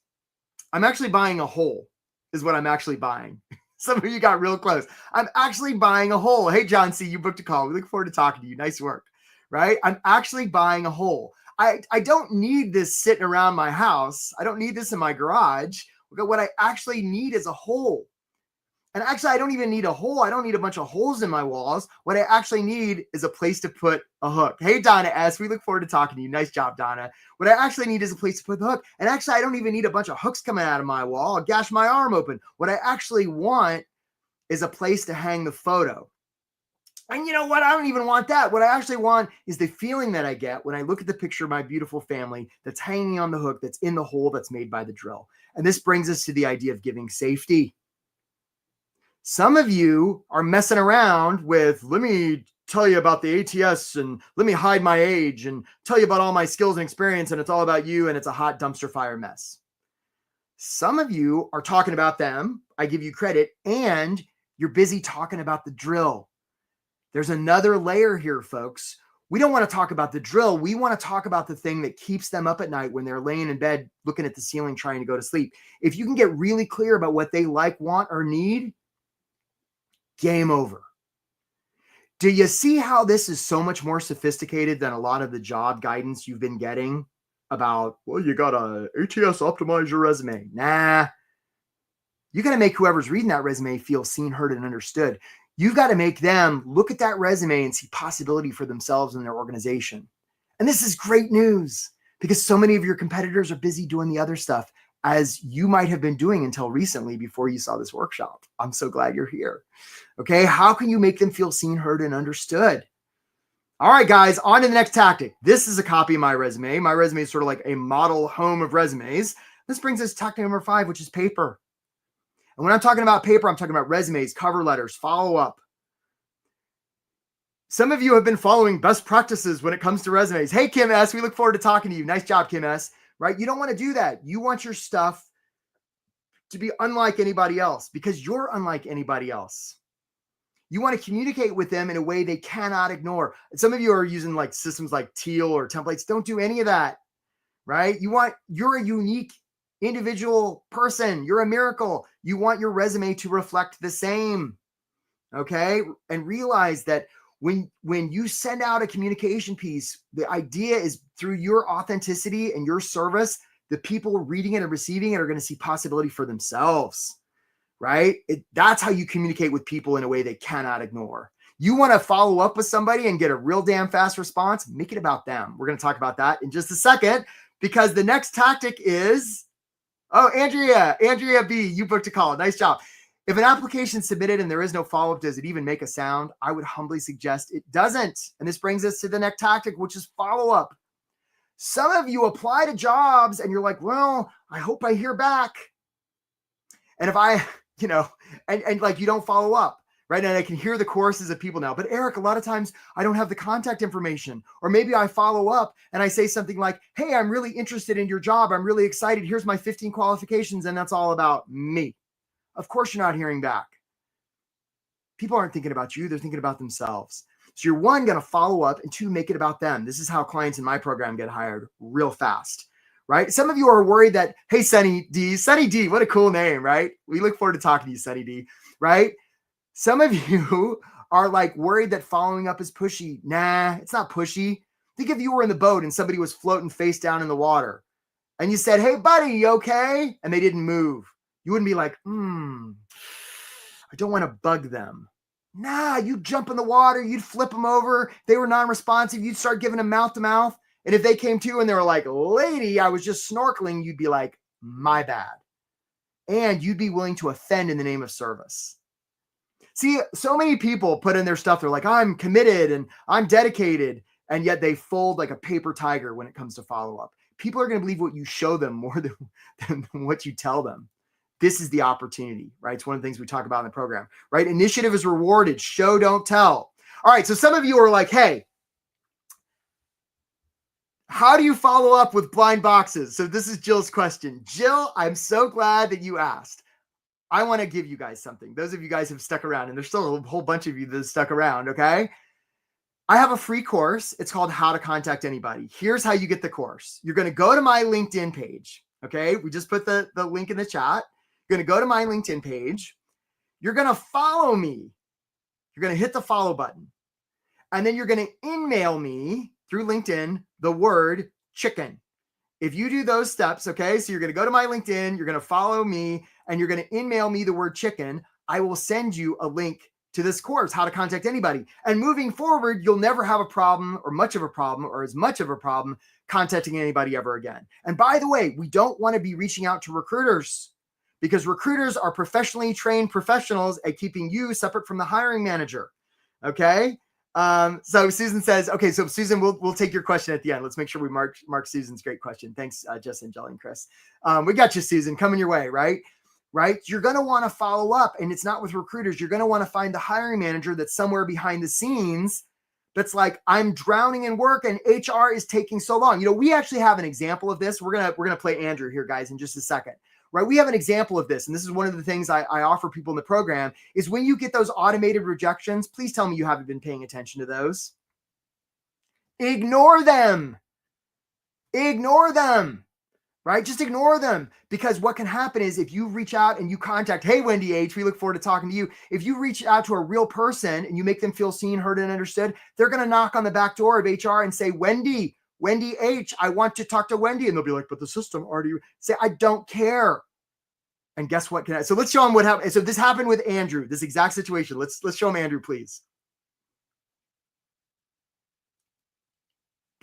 A: I'm actually buying a hole is what I'm actually buying. Some of you got real close. I'm actually buying a hole. Hey, John C., you booked a call. We look forward to talking to you. Nice work. Right? I'm actually buying a hole. I don't need this sitting around my house. I don't need this in my garage. What I actually need is a hole. And actually, I don't even need a hole. I don't need a bunch of holes in my walls. What I actually need is a place to put a hook. Hey, Donna S., we look forward to talking to you. Nice job, Donna. What I actually need is a place to put the hook. And actually, I don't even need a bunch of hooks coming out of my wall. I'll gash my arm open. What I actually want is a place to hang the photo. And you know what? I don't even want that. What I actually want is the feeling that I get when I look at the picture of my beautiful family that's hanging on the hook, that's in the hole that's made by the drill. And this brings us to the idea of giving safety. Some of you are messing around with, let me tell you about the ATS and let me hide my age and tell you about all my skills and experience, and it's all about you, and it's a hot dumpster fire mess. Some of you are talking about them. I give you credit, and you're busy talking about the drill. There's another layer here, folks. We don't want to talk about the drill. We want to talk about the thing that keeps them up at night when they're laying in bed, looking at the ceiling, trying to go to sleep. If you can get really clear about what they like, want, or need, game over. Do you see how this is so much more sophisticated than a lot of the job guidance you've been getting about, well, you got to ATS optimize your resume? Nah. You got to make whoever's reading that resume feel seen, heard, and understood. You've got to make them look at that resume and see possibility for themselves and their organization. And this is great news because so many of your competitors are busy doing the other stuff, as you might have been doing until recently before you saw this workshop. I'm so glad you're here. Okay, how can you make them feel seen, heard, and understood? All right, guys, on to the next tactic. This is a copy of my resume. My resume is sort of like a model home of resumes. This brings us to tactic number 5, which is paper. And when I'm talking about paper, I'm talking about resumes, cover letters, follow-up. Some of you have been following best practices when it comes to resumes. Hey, Kim S., we look forward to talking to you. Nice job, Kim S., right? You don't want to do that. You want your stuff to be unlike anybody else because you're unlike anybody else. You want to communicate with them in a way they cannot ignore. Some of you are using like systems like Teal or templates. Don't do any of that, right? You're a unique individual person. You're a miracle. You want your resume to reflect the same, okay? And realize that when you send out a communication piece, the idea is through your authenticity and your service, the people reading it and receiving it are going to see possibility for themselves, right? That's how you communicate with people in a way they cannot ignore. You want to follow up with somebody and get a real damn fast response, make it about them. We're going to talk about that in just a second because the next tactic is, oh, Andrea B., you booked a call. Nice job. If an application is submitted and there is no follow-up, does it even make a sound? I would humbly suggest it doesn't. And this brings us to the next tactic, which is follow-up. Some of you apply to jobs and you're like, well, I hope I hear back. And if I, and like you don't follow up, right? And I can hear the choruses of people now. But Eric, a lot of times I don't have the contact information. Or maybe I follow up and I say something like, hey, I'm really interested in your job. I'm really excited. Here's my 15 qualifications. And that's all about me. Of course, you're not hearing back. People aren't thinking about you. They're thinking about themselves. So you're one, going to follow up, and two, make it about them. This is how clients in my program get hired real fast, right? Some of you are worried that, hey, Sunny D, what a cool name, right? We look forward to talking to you, Sunny D, right? Some of you are like worried that following up is pushy. Nah, it's not pushy. Think if you were in the boat and somebody was floating face down in the water and you said, hey, buddy, you okay? And they didn't move. You wouldn't be like, I don't want to bug them. Nah, you'd jump in the water. You'd flip them over. They were non-responsive. You'd start giving them mouth to mouth. And if they came to and they were like, lady, I was just snorkeling, you'd be like, my bad. And you'd be willing to offend in the name of service. See, so many people put in their stuff. They're like, I'm committed and I'm dedicated. And yet they fold like a paper tiger when it comes to follow-up. People are going to believe what you show them more than what you tell them. This is the opportunity, right? It's one of the things we talk about in the program, right? Initiative is rewarded. Show, don't tell. All right. So some of you are like, hey, how do you follow up with blind boxes? So this is Jill's question. Jill, I'm so glad that you asked. I want to give you guys something. Those of you guys have stuck around, and there's still a whole bunch of you that have stuck around, okay? I have a free course. It's called How to Contact Anybody. Here's how you get the course. You're going to go to my LinkedIn page, okay? We just put the link in the chat. You're going to go to my LinkedIn page. You're going to follow me. You're going to hit the follow button. And then you're going to email me through LinkedIn the word chicken. If you do those steps, okay, so you're going to go to my LinkedIn, you're going to follow me, and you're going to email me the word chicken, I will send you a link to this course, How to Contact Anybody. And moving forward, you'll never have a problem or much of a problem or as much of a problem contacting anybody ever again. And by the way, we don't want to be reaching out to recruiters because recruiters are professionally trained professionals at keeping you separate from the hiring manager. Okay. So Susan says, okay, so Susan, we'll take your question at the end. Let's make sure we mark Susan's great question. Thanks, Justin, Jelly, and Chris. We got you, Susan, coming your way, right? right? You're going to want to follow up, and it's not with recruiters. You're going to want to find the hiring manager that's somewhere behind the scenes that's like, I'm drowning in work and HR is taking so long. We actually have an example of this. We're gonna play Andrew here, guys, in just a second, right? We have an example of this, and this is one of the things I offer people in the program is when you get those automated rejections, please tell me you haven't been paying attention to those. Ignore them. Ignore them. Right? Just ignore them, because what can happen is if you reach out and you contact, hey, Wendy H, we look forward to talking to you. If you reach out to a real person and you make them feel seen, heard, and understood, they're going to knock on the back door of HR and say, Wendy H, I want to talk to Wendy. And they'll be like, but the system already say, I don't care. And guess what? So let's show them what happened. So this happened with Andrew, this exact situation. Let's show him Andrew, please.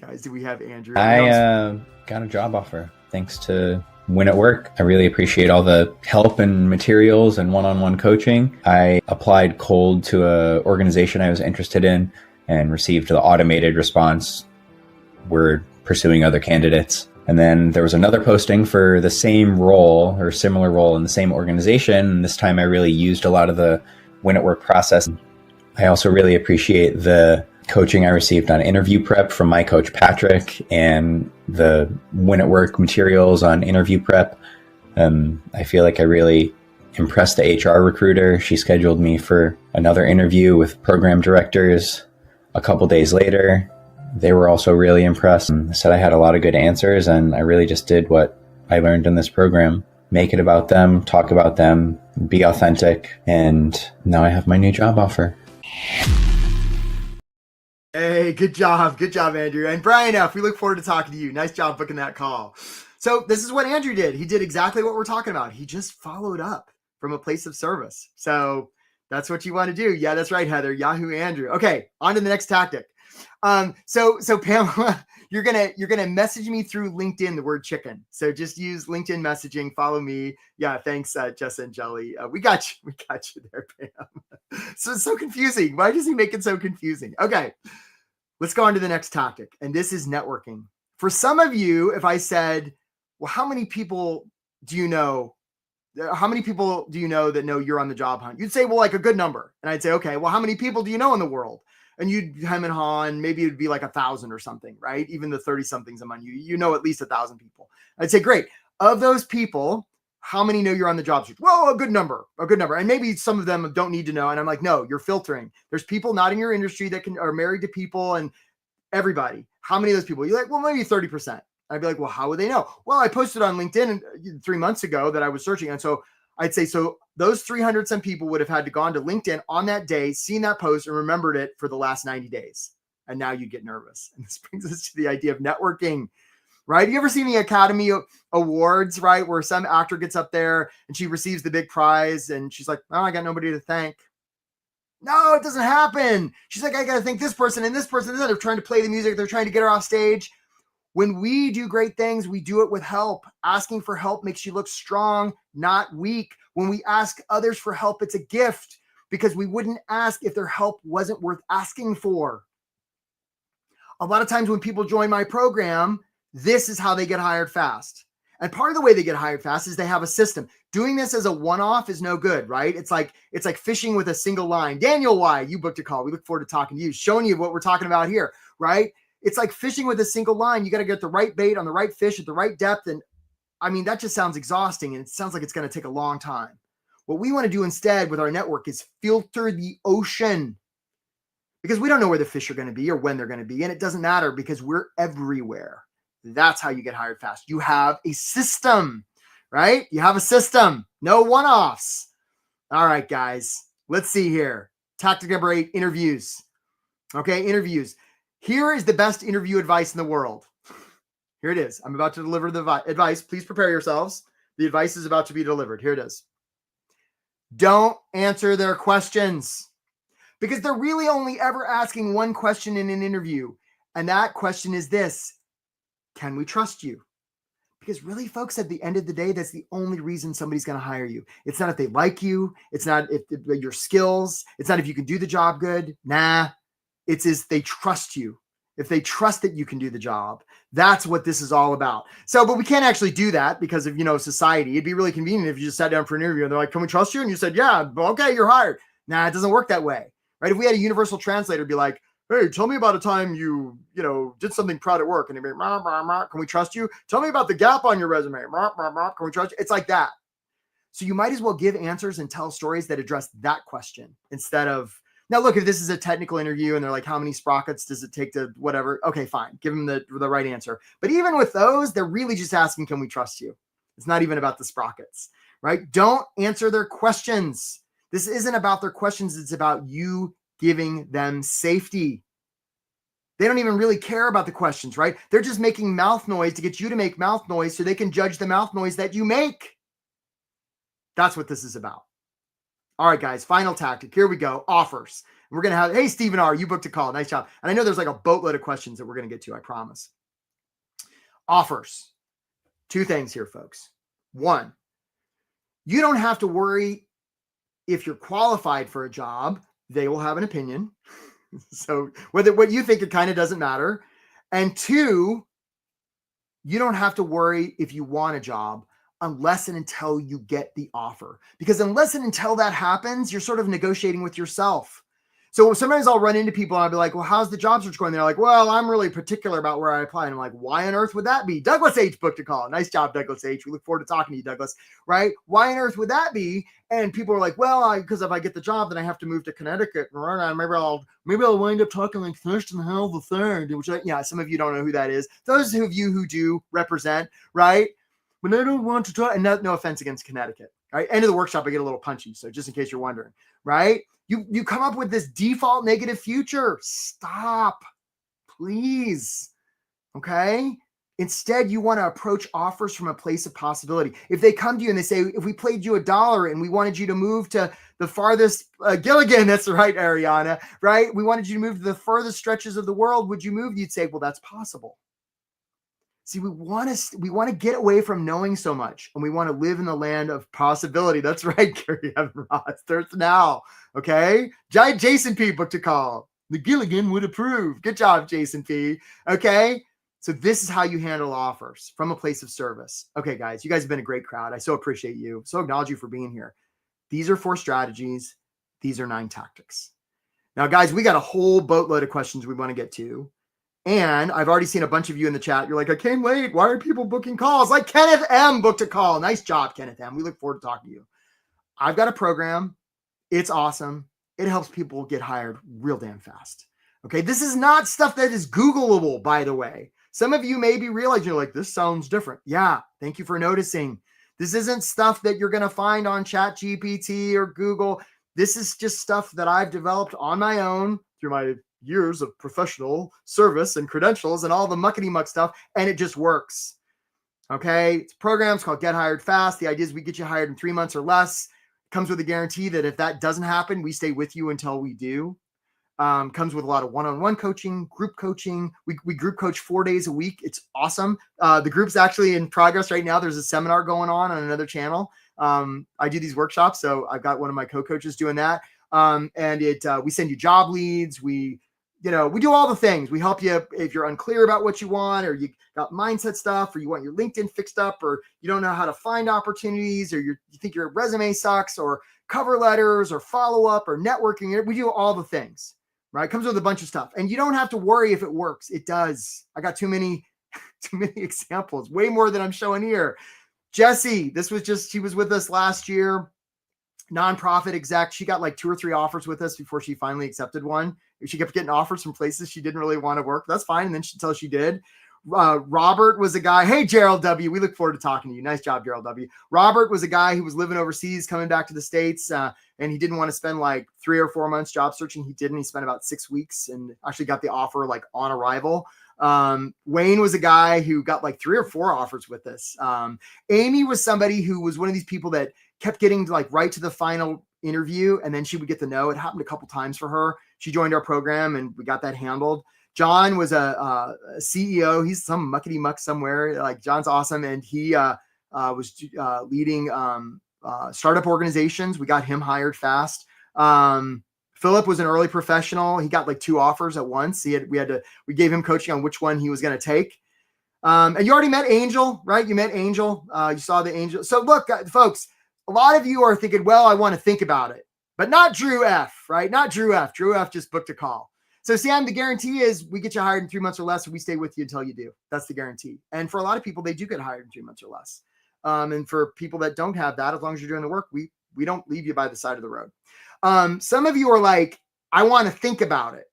A: Guys, do we have Andrew?
C: I got a job offer thanks to Win at Work. I really appreciate all the help and materials and one-on-one coaching. I applied cold to an organization I was interested in and received the automated response, we're pursuing other candidates. And then there was another posting for the same role or similar role in the same organization. And this time I really used a lot of the Win at Work process. I also really appreciate the coaching I received on interview prep from my coach, Patrick, and the Win at Work materials on interview prep. I feel like I really impressed the HR recruiter. She scheduled me for another interview with program directors a couple days later. They were also really impressed and said I had a lot of good answers, and I really just did what I learned in this program. Make it about them, talk about them, be authentic, and now I have my new job offer.
A: Hey, good job. Good job, Andrew. And Brian F., we look forward to talking to you. Nice job booking that call. So this is what Andrew did. He did exactly what we're talking about. He just followed up from a place of service. So that's what you want to do. Yeah, that's right, Heather. Yahoo Andrew. Okay, on to the next tactic. So Pamela, you're gonna message me through LinkedIn the word chicken. So just use LinkedIn messaging. Follow me. Yeah, thanks, Jess and Jelly. We got you there, Pam. So it's so confusing. Why does he make it so confusing? Okay, let's go on to the next tactic, and this is networking. For some of you, if I said, "Well, how many people do you know? How many people do you know that know you're on the job hunt?" You'd say, "Well, like a good number." And I'd say, "Okay, well, how many people do you know in the world?" And you'd hem and haw, and maybe it'd be like 1,000 or something, right? Even the 30 somethings among you, you know at least 1,000 people. I'd say, great. Of those people, how many know you're on the job search? Well, a good number. And maybe some of them don't need to know. And I'm like, no, you're filtering. There's people not in your industry that are married to people and everybody. How many of those people? You're like, well, maybe 30%. I'd be like, well, how would they know? Well, I posted on LinkedIn 3 months ago that I was searching. And so I'd say, so those 300 some people would have had to gone to LinkedIn on that day, seen that post, and remembered it for the last 90 days. And now you'd get nervous. And this brings us to the idea of networking, right? You ever seen the Academy Awards, right? Where some actor gets up there and she receives the big prize and she's like, oh, I got nobody to thank. No, it doesn't happen. She's like, I got to thank this person and this person. They're trying to play the music. They're trying to get her off stage. When we do great things, we do it with help. Asking for help makes you look strong, not weak. When we ask others for help, it's a gift because we wouldn't ask if their help wasn't worth asking for. A lot of times when people join my program, this is how they get hired fast. And part of the way they get hired fast is they have a system. Doing this as a one-off is no good, right? It's like fishing with a single line. Daniel Y., you booked a call. We look forward to talking to you, showing you what we're talking about here, right? It's like fishing with a single line. You got to get the right bait on the right fish at the right depth. And I mean, that just sounds exhausting and it sounds like it's going to take a long time. What we want to do instead with our network is filter the ocean because we don't know where the fish are going to be or when they're going to be. And it doesn't matter because we're everywhere. That's how you get hired fast. You have a system, right? You have a system, no one-offs. All right, guys, let's see here. Tactic number 8, interviews. Okay, interviews. Here is the best interview advice in the world. Here it is. I'm about to deliver the advice. Please prepare yourselves. The advice is about to be delivered. Here it is. Don't answer their questions because they're really only ever asking one question in an interview. And that question is this: can we trust you? Because really, folks, at the end of the day, that's the only reason somebody's going to hire you. It's not if they like you. It's not if your skills. It's not if you can do the job good. Nah. It's they trust you. if they trust that you can do the job. That's what this is all about. So, but we can't actually do that because of, society. It'd be really convenient if you just sat down for an interview and they're like, can we trust you? And you said, yeah, okay, you're hired. Nah, it doesn't work that way, right? If we had a universal translator, be like, hey, tell me about a time you did something proud at work. And they'd be, rah, rah, rah, can we trust you? Tell me about the gap on your resume. Rah, rah, rah, can we trust you? It's like that. So you might as well give answers and tell stories that address that question instead of, now look, if this is a technical interview and they're like, how many sprockets does it take to whatever? Okay, fine. Give them the right answer. But even with those, they're really just asking, can we trust you? It's not even about the sprockets, right? Don't answer their questions. This isn't about their questions. It's about you giving them safety. They don't even really care about the questions, right? They're just making mouth noise to get you to make mouth noise so they can judge the mouth noise that you make. That's what this is about. All right, guys, final tactic. Here we go. Offers. And we're going to have, hey, Stephen R., you booked a call. Nice job. And I know there's like a boatload of questions that we're going to get to, I promise. Offers. Two things here, folks. One, you don't have to worry if you're qualified for a job. They will have an opinion. So what you think, it kind of doesn't matter. And two, you don't have to worry if you want a job unless and until you get the offer. Because unless and until that happens, you're sort of negotiating with yourself. So sometimes I'll run into people and I'll be like, well, how's the job search going? They're like, well, I'm really particular about where I apply. And I'm like, why on earth would that be? Douglas H. booked a call. Nice job, Douglas H. We look forward to talking to you, Douglas, right? Why on earth would that be? And people are like, well, because if I get the job, then I have to move to Connecticut. And maybe I'll wind up talking like Thurston Hell the Third, which, yeah, some of you don't know who that is. Those of you who do represent, right? When I don't want to talk, and no offense against Connecticut, right? End of the workshop, I get a little punchy. So just in case you're wondering, right? You come up with this default negative future. Stop, please. Okay. Instead, you want to approach offers from a place of possibility. If they come to you and they say, if we played you $1 and we wanted you to move to the farthest, Gilligan, that's right, Ariana, right? We wanted you to move to the furthest stretches of the world. Would you move? You'd say, well, that's possible. See, we want to get away from knowing so much, and we want to live in the land of possibility. That's right, Gary Evan Ross. There's now, okay? Jason P. booked a call. The Gilligan would approve. Good job, Jason P. Okay? So this is how you handle offers, from a place of service. Okay, guys, you guys have been a great crowd. I so appreciate you. So acknowledge you for being here. These are 4 strategies. These are 9 tactics. Now, guys, we got a whole boatload of questions we want to get to. And I've already seen a bunch of you in the chat. You're like, I came late. Why are people booking calls? Like Kenneth M. booked a call. Nice job, Kenneth M. We look forward to talking to you. I've got a program. It's awesome. It helps people get hired real damn fast. Okay. This is not stuff that is Googleable, by the way. Some of you may be realizing you're like, this sounds different. Yeah. Thank you for noticing. This isn't stuff that you're going to find on ChatGPT or Google. This is just stuff that I've developed on my own through my years of professional service and credentials and all the muckety muck stuff. And it just works. Okay. It's programs called Get Hired Fast. The idea is we get you hired in 3 months or less. Comes with a guarantee that if that doesn't happen, we stay with you until we do. Comes with a lot of one-on-one coaching, group coaching. We group coach 4 days a week. It's awesome. The group's actually in progress right now. There's a seminar going on another channel. I do these workshops. So I've got one of my co-coaches doing that. We send you job leads. We do all the things. We help you if you're unclear about what you want, or you got mindset stuff, or you want your LinkedIn fixed up, or you don't know how to find opportunities, or you think your resume sucks, or cover letters, or follow up, or networking. We do all the things, right? It comes with a bunch of stuff, and you don't have to worry if it works. It does. I got too many examples, way more than I'm showing here. Jessie, she was with us last year. Nonprofit exec. She got like 2 or 3 offers with us before she finally accepted one. She kept getting offers from places she didn't really want to work. That's fine. And then until she did. Robert was a guy. Hey, Gerald W. We look forward to talking to you. Nice job, Gerald W. Robert was a guy who was living overseas, coming back to the States, and he didn't want to spend like 3 or 4 months job searching. He didn't. He spent about 6 weeks and actually got the offer like on arrival. Wayne was a guy who got like 3 or 4 offers with us. Amy was somebody who was one of these people that kept getting like right to the final interview, and then she would get the no. It happened a couple times for her. She joined our program and we got that handled. John was a CEO. He's some muckety muck somewhere. Like John's awesome. And he was leading startup organizations. We got him hired fast. Philip was an early professional. He got like 2 offers at once. We gave him coaching on which one he was going to take. And you already met Angel, right? You met Angel. You saw the Angel. So look, folks, a lot of you are thinking, well, I want to think about it, but not Drew F, right? Not Drew F. Drew F just booked a call. So Sam, the guarantee is we get you hired in 3 months or less, and we stay with you until you do. That's the guarantee. And for a lot of people, they do get hired in 3 months or less. And for people that don't have that, as long as you're doing the work, we don't leave you by the side of the road. Some of you are like, I want to think about it.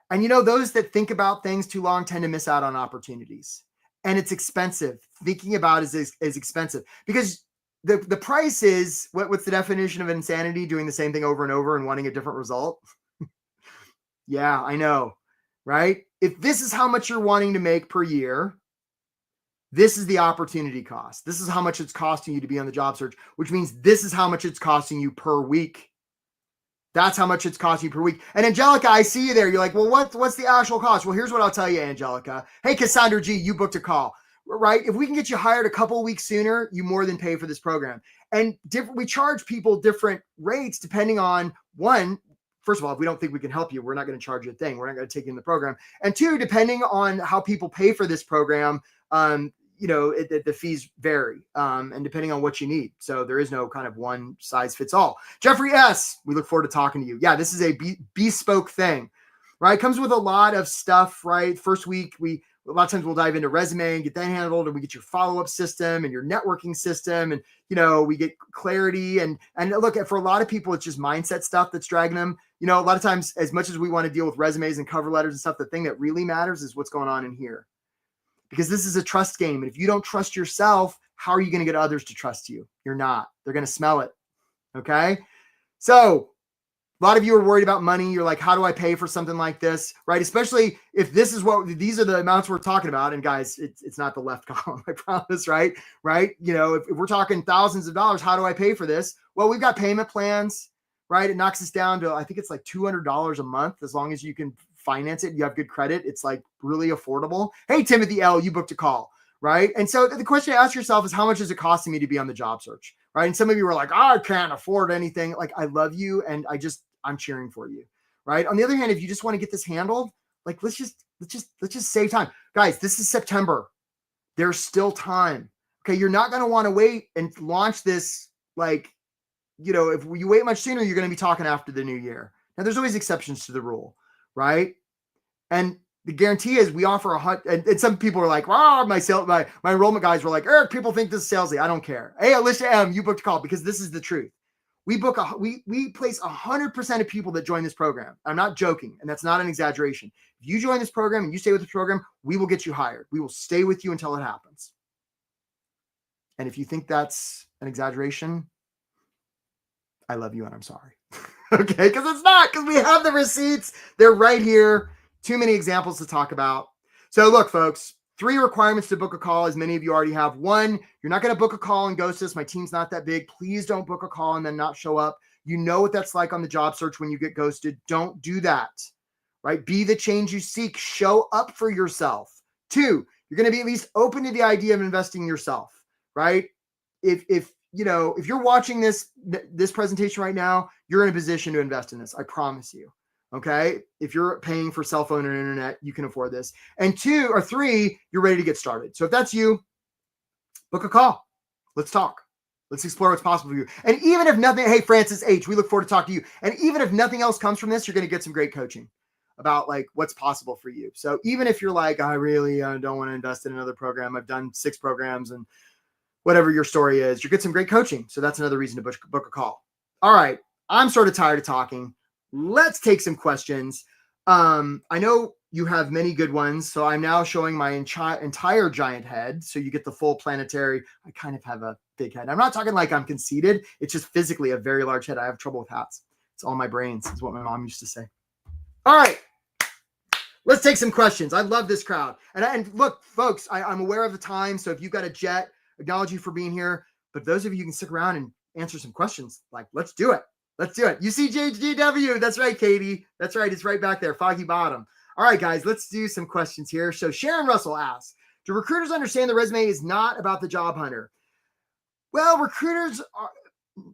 A: And those that think about things too long tend to miss out on opportunities. And it's expensive. Thinking about it is expensive because the price is, what's the definition of insanity? Doing the same thing over and over and wanting a different result. Yeah, I know, right? If this is how much you're wanting to make per year, this is the opportunity cost. This is how much it's costing you to be on the job search, which means this is how much it's costing you per week. That's how much it's costing you per week. And Angelica, I see you there. You're like, well, what's the actual cost? Well, here's what I'll tell you, Angelica. Hey, Cassandra G, you booked a call, right? If we can get you hired a couple of weeks sooner, you more than pay for this program. And we charge people different rates depending on, one, first of all, if we don't think we can help you, we're not going to charge you a thing. We're not going to take you in the program. And two, depending on how people pay for this program, the fees vary and depending on what you need. So there is no kind of one size fits all. Jeffrey S., we look forward to talking to you. Yeah, this is a bespoke thing, right? It comes with a lot of stuff, right? First week, a lot of times we'll dive into resume and get that handled, and we get your follow-up system and your networking system, and we get clarity. And look, for a lot of people, it's just mindset stuff that's dragging them. A lot of times, as much as we want to deal with resumes and cover letters and stuff, the thing that really matters is what's going on in here. Because this is a trust game. And if you don't trust yourself, how are you going to get others to trust you? You're not. They're going to smell it. Okay. So a lot of you are worried about money. You're like, how do I pay for something like this? Right. Especially if these are the amounts we're talking about. And guys, it's not the left column, I promise. Right. Right. If we're talking thousands of dollars, how do I pay for this? Well, we've got payment plans, right? It knocks us down to, I think it's like $200 a month, as long as you can finance it, you have good credit. It's like really affordable. Hey, Timothy L., you booked a call, right? And so the question to ask yourself is, how much is it costing me to be on the job search, right? And some of you are like, I can't afford anything. Like, I love you, and I'm cheering for you, right? On the other hand, if you just want to get this handled, like, let's just save time, guys. This is September. There's still time. Okay, you're not going to want to wait and launch this. Like, if you wait much sooner, you're going to be talking after the new year. Now, there's always exceptions to the rule, right? And the guarantee is we offer and some people are like, wow, my enrollment guys were like, Eric, people think this is salesy. I don't care. Hey, Alicia M., you booked a call, because this is the truth. We place 100% of people that join this program. I'm not joking. And that's not an exaggeration. If you join this program and you stay with the program, we will get you hired. We will stay with you until it happens. And if you think that's an exaggeration, I love you and I'm sorry. Okay, because it's not, because we have the receipts. They're right here. Too many examples to talk about. So look, folks, 3 requirements to book a call, as many of you already have. 1, you're not going to book a call and ghost us. My team's not that big. Please don't book a call and then not show up. You know what that's like on the job search when you get ghosted. Don't do that, right? Be the change you seek. Show up for yourself. 2, you're going to be at least open to the idea of investing in yourself, right? If you're watching this presentation right now, you're in a position to invest in this. I promise you. Okay. If you're paying for cell phone and internet, you can afford this. And 2 or 3, you're ready to get started. So if that's you, book a call. Let's talk. Let's explore what's possible for you. And even if nothing, hey, Francis H., we look forward to talking to you. And even if nothing else comes from this, you're going to get some great coaching about like what's possible for you. So even if you're like, I really don't want to invest in another program. I've done 6 programs and whatever your story is, you get some great coaching. So that's another reason to book a call. All right. I'm sort of tired of talking. Let's take some questions. I know you have many good ones, so I'm now showing my entire giant head, so you get the full planetary. I kind of have a big head. I'm not talking like I'm conceited. It's just physically a very large head. I have trouble with hats. It's all my brains, is what my mom used to say. All right. Let's take some questions. I love this crowd. And look, folks, I'm aware of the time, so if you've got a jet, acknowledge you for being here. But those of you who can stick around and answer some questions, like, let's do it. Let's do it. You see JGW. That's right, Katie. That's right. It's right back there. Foggy bottom. All right, guys, let's do some questions here. So Sharon Russell asks, do recruiters understand the resume is not about the job hunter? Well, recruiters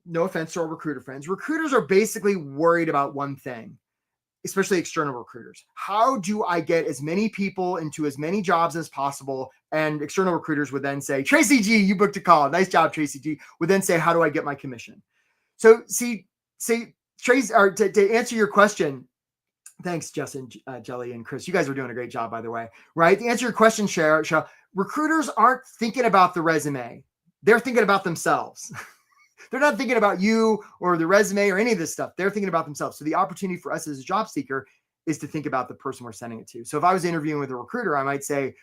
A: no offense to our recruiter friends, recruiters are basically worried about one thing, especially external recruiters. How do I get as many people into as many jobs as possible? And external recruiters would then say, Tracy G, you booked a call. Nice job, Tracy G. Would then say, how do I get my commission? So Tracy, or to answer your question, thanks, Justin, Jelly, and Chris. You guys are doing a great job, by the way, right? To answer your question, Cheryl, recruiters aren't thinking about the resume. They're thinking about themselves. They're not thinking about you or the resume or any of this stuff. They're thinking about themselves. So the opportunity for us as a job seeker is to think about the person we're sending it to. So if I was interviewing with a recruiter, I might say, do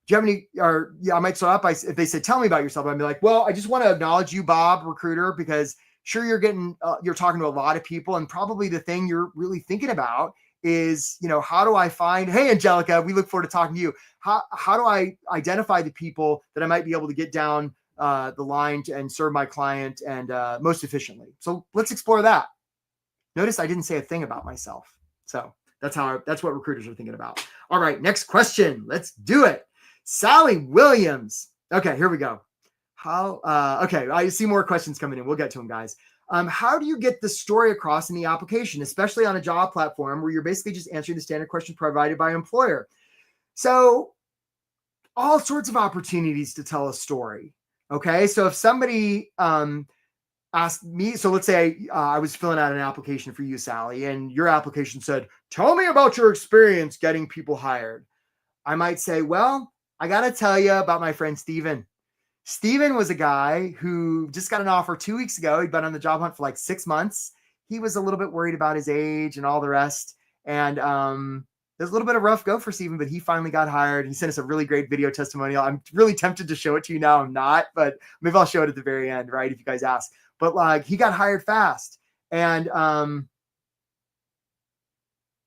A: you have any, or I might start up by, if they said, tell me about yourself, I'd be like, well, I just want to acknowledge you, Bob, recruiter, because sure, you're talking to a lot of people, and probably the thing you're really thinking about is, how do I find, hey, Angelica, we look forward to talking to you. How do I identify the people that I might be able to get down the line and serve my client and most efficiently? So let's explore that. Notice I didn't say a thing about myself. So that's what recruiters are thinking about. All right, next question. Let's do it. Sally Williams. Okay, here we go. Okay, I see more questions coming in. We'll get to them, guys. How do you get the story across in the application, especially on a job platform where you're basically just answering the standard questions provided by an employer? So all sorts of opportunities to tell a story. Okay, so if somebody asked me, so let's say I was filling out an application for you, Sally, and your application said, tell me about your experience getting people hired. I might say, well, I got to tell you about my friend Steven. Steven was a guy who just got an offer 2 weeks ago. He'd been on the job hunt for like 6 months. He was a little bit worried about his age and all the rest. And there's a little bit of rough go for Steven, but he finally got hired. He sent us a really great video testimonial. I'm really tempted to show it to you now. I'm not, but maybe I'll show it at the very end, right? If you guys ask. But like, he got hired fast. And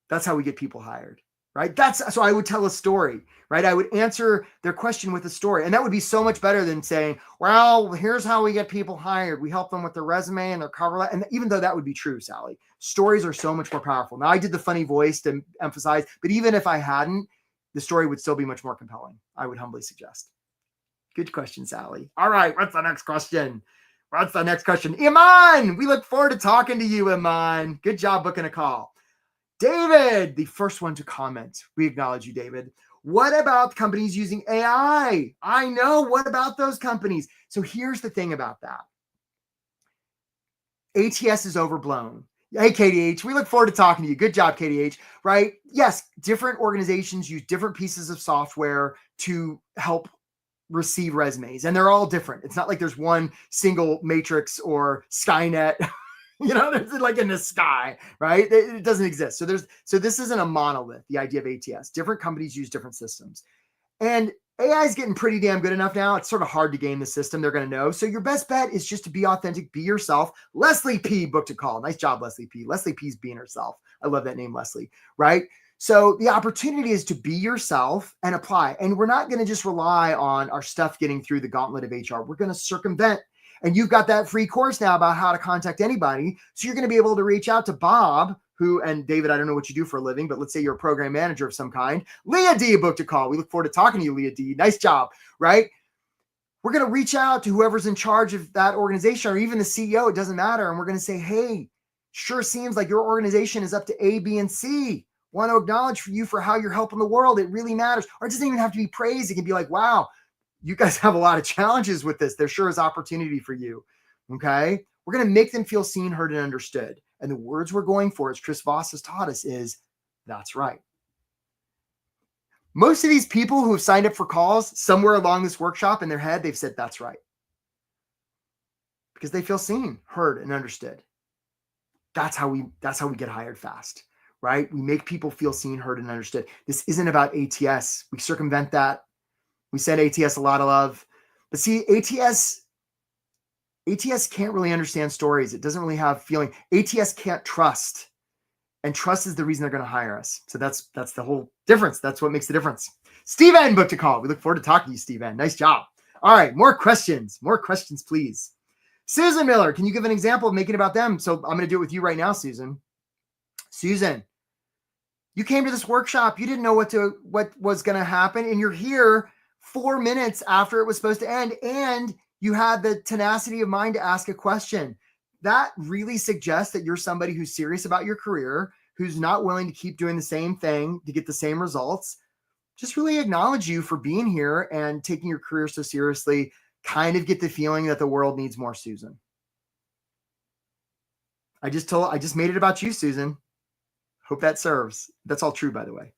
A: that's how we get people hired. Right. So I would tell a story, right? I would answer their question with a story. And that would be so much better than saying, well, here's how we get people hired. We help them with their resume and their cover letter. And even though that would be true, Sally, stories are so much more powerful. Now I did the funny voice to emphasize, but even if I hadn't, the story would still be much more compelling. I would humbly suggest. Good question, Sally. All right. What's the next question? Iman, we look forward to talking to you, Iman. Good job booking a call. David, the first one to comment. We acknowledge you, David. What about companies using AI? I know. What about those companies? So here's the thing about that. ATS is overblown. Hey, KDH, we look forward to talking to you. Good job, KDH, right? Yes, different organizations use different pieces of software to help receive resumes, and they're all different. It's not like there's one single matrix or Skynet. There's like in the sky, right? It doesn't exist. So this isn't a monolith, the idea of ATS. Different companies use different systems. And AI is getting pretty damn good enough now. It's sort of hard to game the system. They're going to know. So your best bet is just to be authentic, be yourself. Leslie P booked a call. Nice job, Leslie P. Leslie P's being herself. I love that name, Leslie, right? So the opportunity is to be yourself and apply. And we're not going to just rely on our stuff getting through the gauntlet of HR. We're going to circumvent. And you've got that free course now about how to contact anybody. So you're going to be able to reach out to Bob, and David, I don't know what you do for a living, but let's say you're a program manager of some kind. Leah D booked a call. We look forward to talking to you, Leah D. Nice job, right? We're going to reach out to whoever's in charge of that organization or even the CEO. It doesn't matter. And we're going to say, hey, sure seems like your organization is up to A, B, and C. Want to acknowledge you for how you're helping the world. It really matters. Or it doesn't even have to be praise. It can be like, wow, you guys have a lot of challenges with this. There sure is opportunity for you. Okay. We're going to make them feel seen, heard, and understood. And the words we're going for, as Chris Voss has taught us, is that's right. Most of these people who have signed up for calls somewhere along this workshop in their head, they've said that's right. Because they feel seen, heard, and understood. That's how we get hired fast, right? We make people feel seen, heard, and understood. This isn't about ATS. We circumvent that. We send ATS a lot of love. But see, ATS can't really understand stories. It doesn't really have feeling. ATS can't trust. And trust is the reason they're going to hire us. So that's the whole difference. That's what makes the difference. Steven booked a call. We look forward to talking to you, Steven. Nice job. All right, more questions. More questions, please. Susan Miller, can you give an example of making it about them? So I'm going to do it with you right now, Susan. Susan, you came to this workshop. You didn't know what was going to happen. And you're here 4 minutes after it was supposed to end, and you had the tenacity of mind to ask a question. that really suggests that you're somebody who's serious about your career, who's not willing to keep doing the same thing to get the same results. Just really acknowledge you for being here and taking your career so seriously. Kind of get the feeling that the world needs more Susan. I just made it about you, Susan. Hope that serves. That's all true, by the way.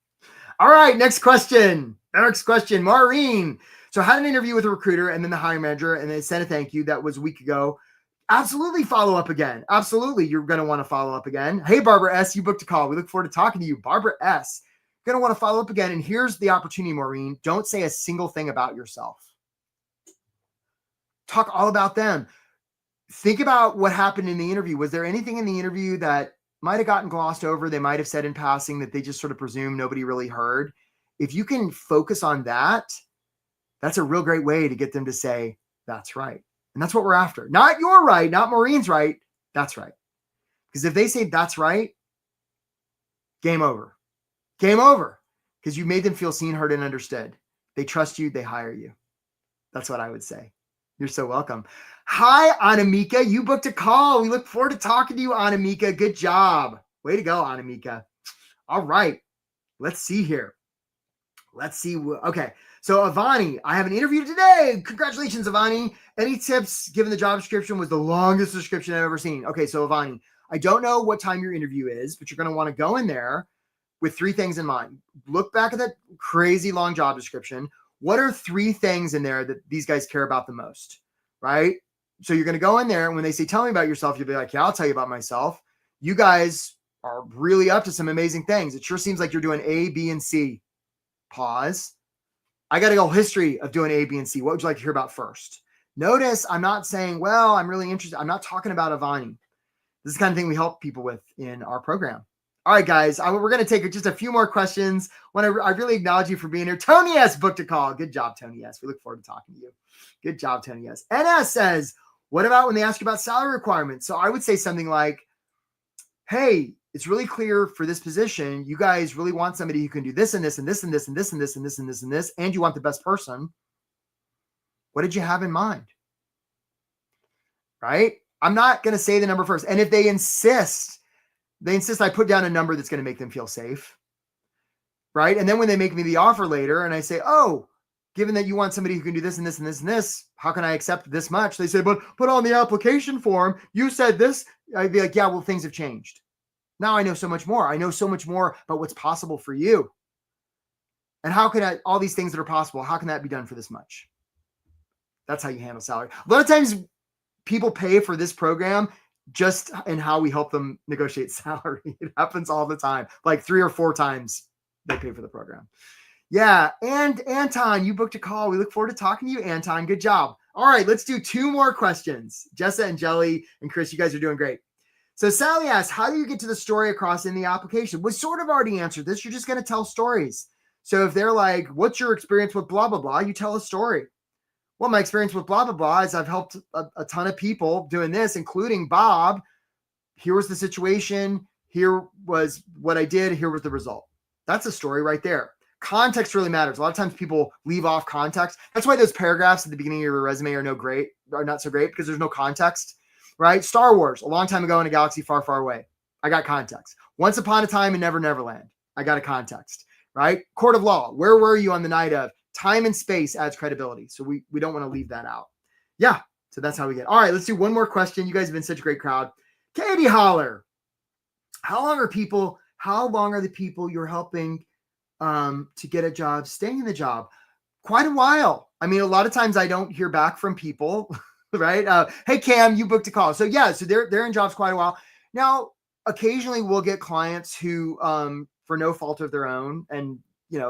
A: All right, next question. Maureen. So I had an interview with a recruiter and then the hiring manager, and they sent a thank you. That was a week ago. Absolutely follow up again. Absolutely. You're going to want to follow up again. Hey, Barbara S., you booked a call. We look forward to talking to you. Barbara S., you're going to want to follow up again. And here's the opportunity, Maureen. Don't say a single thing about yourself. Talk all about them. Think about what happened in the interview. Was there anything in the interview that might have gotten glossed over? They might have said in passing that they just sort of presumed nobody really heard. If you can focus on that, that's a real great way to get them to say, that's right. And that's what we're after. Not you're right, not Maureen's right. That's right. Because if they say that's right, game over. Game over. Because you made them feel seen, heard, and understood. They trust you. They hire you. That's what I would say. You're so welcome. Hi, Anamika. You booked a call. We look forward to talking to you, Anamika. Good job. Way to go, Anamika. All right. Let's see here. Let's see. Okay. So Avani, I have an interview today. Congratulations, Avani. Any tips given the job description was the longest description I've ever seen. Okay. So Avani, I don't know what time your interview is, but you're going to want to go in there with 3 things in mind. Look back at that crazy long job description. What are 3 things in there that these guys care about the most, right? So you're going to go in there, and when they say, tell me about yourself, you'll be like, yeah, I'll tell you about myself. You guys are really up to some amazing things. It sure seems like you're doing A, B, and C. Pause. I got a whole history of doing A, B, and C. What would you like to hear about first? Notice I'm not saying, well, I'm really interested. I'm not talking about Avani. This is the kind of thing we help people with in our program. All right, guys, we're going to take just a few more questions. I really acknowledge you for being here. Tony S. booked a call. Good job, Tony S. We look forward to talking to you. Good job, Tony S. NS says, what about when they ask you about salary requirements? So I would say something like, hey, it's really clear for this position, you guys really want somebody who can do this and this and this and this and this and this and this and this and this, and you want the best person. What did you have in mind? Right? I'm not going to say the number first. And if they insist I put down a number that's going to make them feel safe. Right? And then when they make me the offer later and I say, oh, given that you want somebody who can do this and this and this and this, how can I accept this much? They say, but on the application form, you said this. I'd be like, yeah, well, things have changed. Now I know so much more. I know so much more about what's possible for you. And how can all these things that are possible, how can that be done for this much? That's how you handle salary. A lot of times people pay for this program just in how we help them negotiate salary. It happens all the time, like 3 or 4 times they pay for the program. Yeah. And Anton, you booked a call. We look forward to talking to you, Anton. Good job. All right, let's do 2 more questions. Jessa and Jelly and Chris, you guys are doing great. So Sally asks, how do you get to the story across in the application? We sort of already answered this. You're just going to tell stories. So if they're like, what's your experience with blah, blah, blah, you tell a story. Well, my experience with blah, blah, blah is I've helped a ton of people doing this, including Bob. Here was the situation. Here was what I did. Here was the result. That's a story right there. Context really matters. A lot of times people leave off context. That's why those paragraphs at the beginning of your resume are not so great, because there's no context, right? Star Wars, a long time ago in a galaxy far, far away. I got context. Once upon a time in Never Neverland. I got a context, right? Court of law. Where were you on the night of? Time and space adds credibility. So we don't want to leave that out. Yeah. So that's how we get. All right. Let's do one more question. You guys have been such a great crowd. Katie Holler. How long are the people you're helping to get a job staying in the job? Quite a while. I mean, a lot of times I don't hear back from people, right? Hey, Cam, you booked a call. So yeah, so they're in jobs quite a while. Now, occasionally we'll get clients who, for no fault of their own, and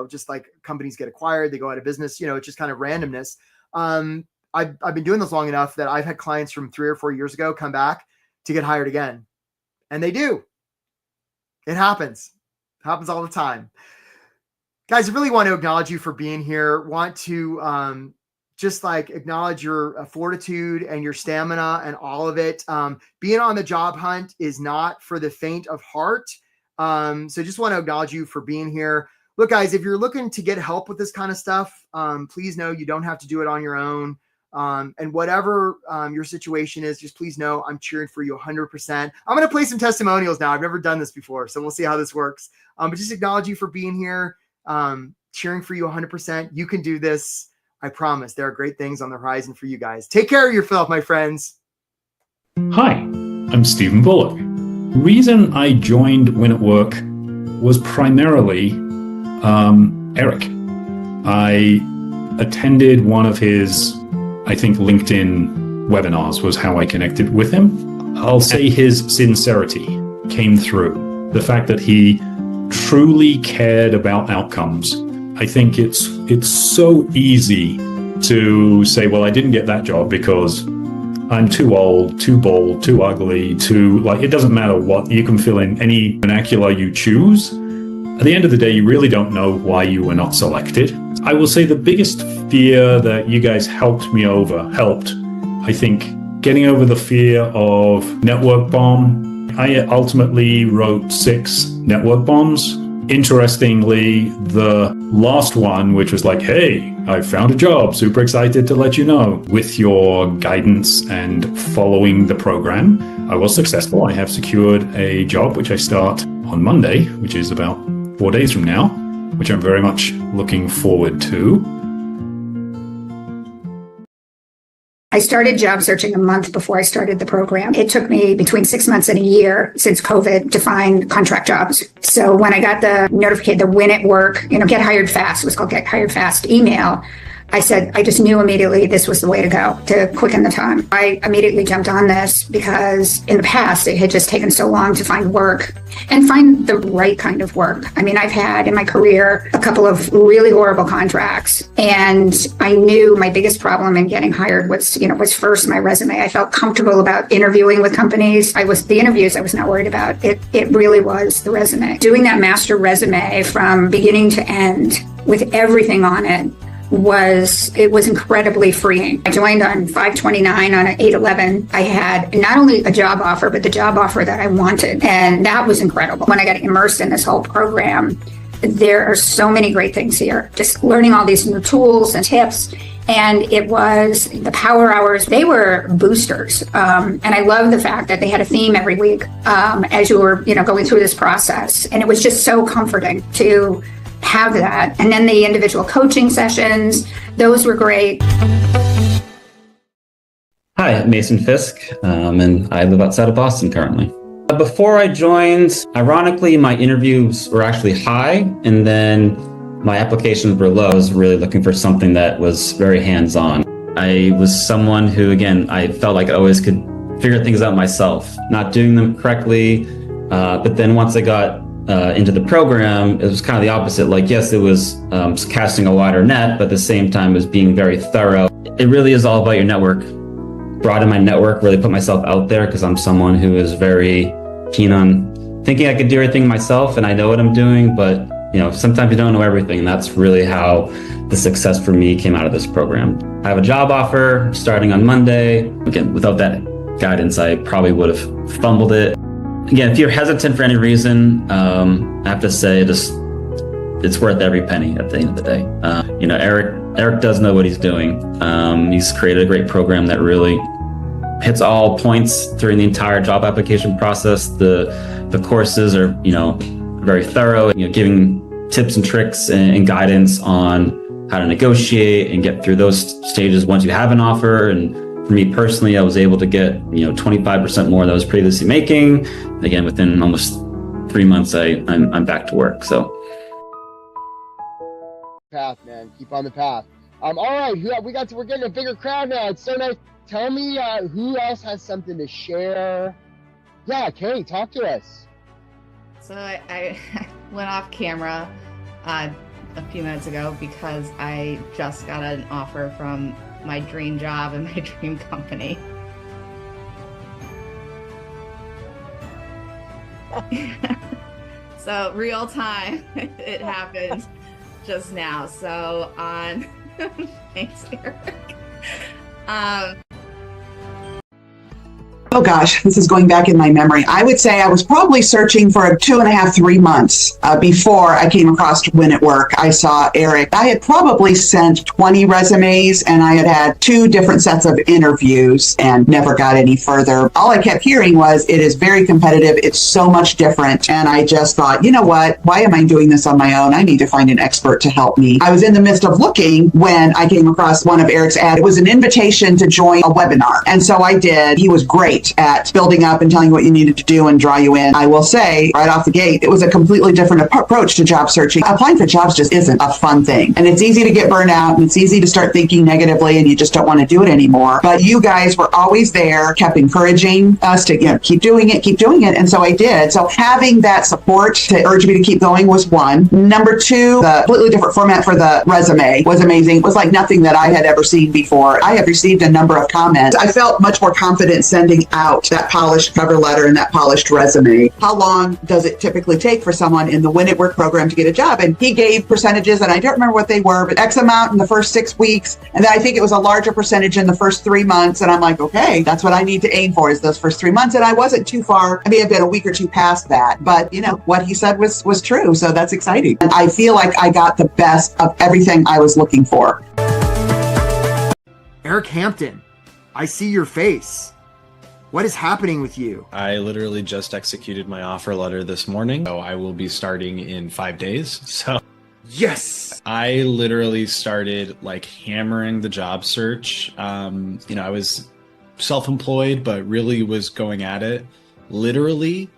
A: just like companies get acquired, they go out of business, it's just kind of randomness. I've been doing this long enough that I've had clients from 3 or 4 years ago come back to get hired again. And they do. It happens. It happens all the time. Guys, I really want to acknowledge you for being here. Want to just like acknowledge your fortitude and your stamina and all of it. Being on the job hunt is not for the faint of heart. So just want to acknowledge you for being here. Look, guys, if you're looking to get help with this kind of stuff, please know you don't have to do it on your own. And whatever your situation is, just please know I'm cheering for you 100%. I'm going to play some testimonials now. I've never done this before, so we'll see how this works. But just acknowledge you for being here, cheering for you 100%. You can do this. I promise there are great things on the horizon for you guys. Take care of yourself, my friends.
D: Hi, I'm Stephen Bullock. The reason I joined Win at Work was primarily Eric. I attended one of his, I think, LinkedIn webinars was how I connected with him. I'll say his sincerity came through. The fact that he truly cared about outcomes. I think it's so easy to say, well, I didn't get that job because I'm too old, too bald, too ugly, it doesn't matter what, you can fill in any vernacular you choose. At the end of the day, you really don't know why you were not selected. I will say the biggest fear that you guys helped, I think, getting over the fear of network bomb. I ultimately wrote 6 network bombs. Interestingly, the last one, which was like, hey, I found a job, super excited to let you know. With your guidance and following the program, I was successful. I have secured a job, which I start on Monday, which is about 4 days from now, which I'm very much looking forward to.
E: I started job searching a month before I started the program. It took me between 6 months and a year since COVID to find contract jobs. So when I got the notification, the Win at Work, get hired fast, it was called Get Hired Fast email, I just knew immediately this was the way to go to quicken the time. I immediately jumped on this because in the past, it had just taken so long to find work and find the right kind of work. I mean, I've had in my career a couple of really horrible contracts, and I knew my biggest problem in getting hired was first my resume. I felt comfortable about interviewing with companies. The interviews I was not worried about. It really was the resume. Doing that master resume from beginning to end with everything on it was incredibly freeing. I joined on 5/29 on an 8/11. I had not only a job offer, but the job offer that I wanted. And that was incredible. When I got immersed in this whole program, there are so many great things here. Just learning all these new tools and tips. And it was the power hours. They were boosters. And I love the fact that they had a theme every week as you were, going through this process. And it was just so comforting to have that. And then the individual coaching sessions, those were great.
F: Hi, Mason Fisk, and I live outside of Boston currently. Before I joined, ironically, my interviews were actually high, and then my applications were low. I was really looking for something that was very hands-on. I was someone who, again, I felt like I always could figure things out myself, not doing them correctly. But then once I got into the program, it was kind of the opposite. Like, yes, it was casting a wider net, but at the same time, it was being very thorough. It really is all about your network. Broaden my network, really put myself out there, because I'm someone who is very keen on thinking I could do everything myself, and I know what I'm doing, but sometimes you don't know everything, and that's really how the success for me came out of this program. I have a job offer starting on Monday. Again, without that guidance, I probably would have fumbled it. Again, if you're hesitant for any reason, I have to say it's worth every penny at the end of the day. Eric does know what he's doing. He's created a great program that really hits all points during the entire job application process. The courses are, very thorough, giving tips and tricks and guidance on how to negotiate and get through those stages once you have an offer. And for me personally, I was able to get 25% more than I was previously making. Again, within almost 3 months, I'm back to work. So,
A: path, man. Keep on the path. All right, we're getting a bigger crowd now. It's so nice. Tell me who else has something to share. Yeah, Kay, talk to us.
G: So I went off camera a few minutes ago because I just got an offer from my dream job and my dream company. So real time, it happened just now. So thanks, Eric.
H: Oh gosh, this is going back in my memory. I would say I was probably searching for 2.5, 3 months before I came across Win at Work. I saw Eric. I had probably sent 20 resumes and I had 2 different sets of interviews and never got any further. All I kept hearing was it is very competitive. It's so much different. And I just thought, you know what? Why am I doing this on my own? I need to find an expert to help me. I was in the midst of looking when I came across one of Eric's ads. It was an invitation to join a webinar. And so I did. He was great at building up and telling you what you needed to do and draw you in. I will say right off the gate, it was a completely different approach to job searching. Applying for jobs just isn't a fun thing. And it's easy to get burned out and it's easy to start thinking negatively and you just don't want to do it anymore. But you guys were always there, kept encouraging us to keep doing it, keep doing it. And so I did. So having that support to urge me to keep going was one. Number 2, the completely different format for the resume was amazing. It was like nothing that I had ever seen before. I have received a number of comments. I felt much more confident sending out that polished cover letter and that polished resume. How long does it typically take for someone in the Win at Work program to get a job? And he gave percentages, and I don't remember what they were, but X amount in the first 6 weeks. And then I think it was a larger percentage in the first 3 months. And I'm like, okay, that's what I need to aim for is those first 3 months. And I wasn't too far. I may have been a week or 2 past that, but what he said was true. So that's exciting. And I feel like I got the best of everything I was looking for.
A: Eric Hampton, I see your face. What is happening with you?
I: I literally just executed my offer letter this morning, so I will be starting in 5 days. So
A: yes,
I: I literally started hammering the job search. I was self-employed, but really was going at it literally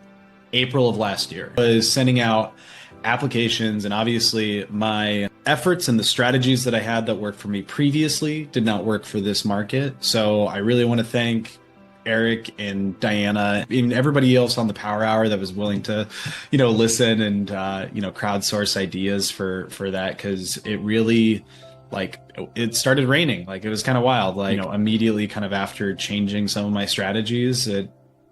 I: April of last year. I was sending out applications, and obviously my efforts and the strategies that I had that worked for me previously did not work for this market. So I really want to thank Eric and Diana, even everybody else on the Power Hour that was willing to, listen and, crowdsource ideas for that. Cause it really, it started raining. It was kind of wild. Immediately kind of after changing some of my strategies, it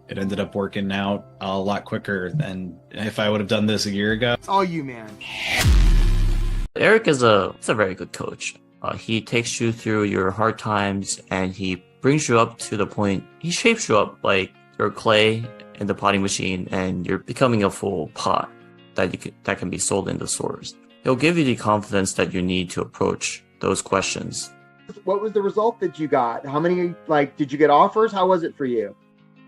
I: ended up working out a lot quicker than if I would have done this a year ago.
A: It's all you, man.
J: Eric is a very good coach. He takes you through your hard times and he brings you up to the point, he shapes you up like you're clay in the potting machine and you're becoming a full pot that can be sold in the stores. He'll give you the confidence that you need to approach those questions.
A: What was the result that you got? How many, did you get offers? How was it for you?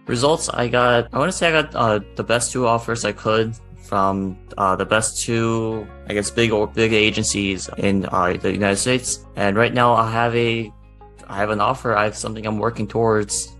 J: Results I got the best 2 offers I could from the best 2, I guess, big agencies in the United States. And right now I have an offer. I have something I'm working towards.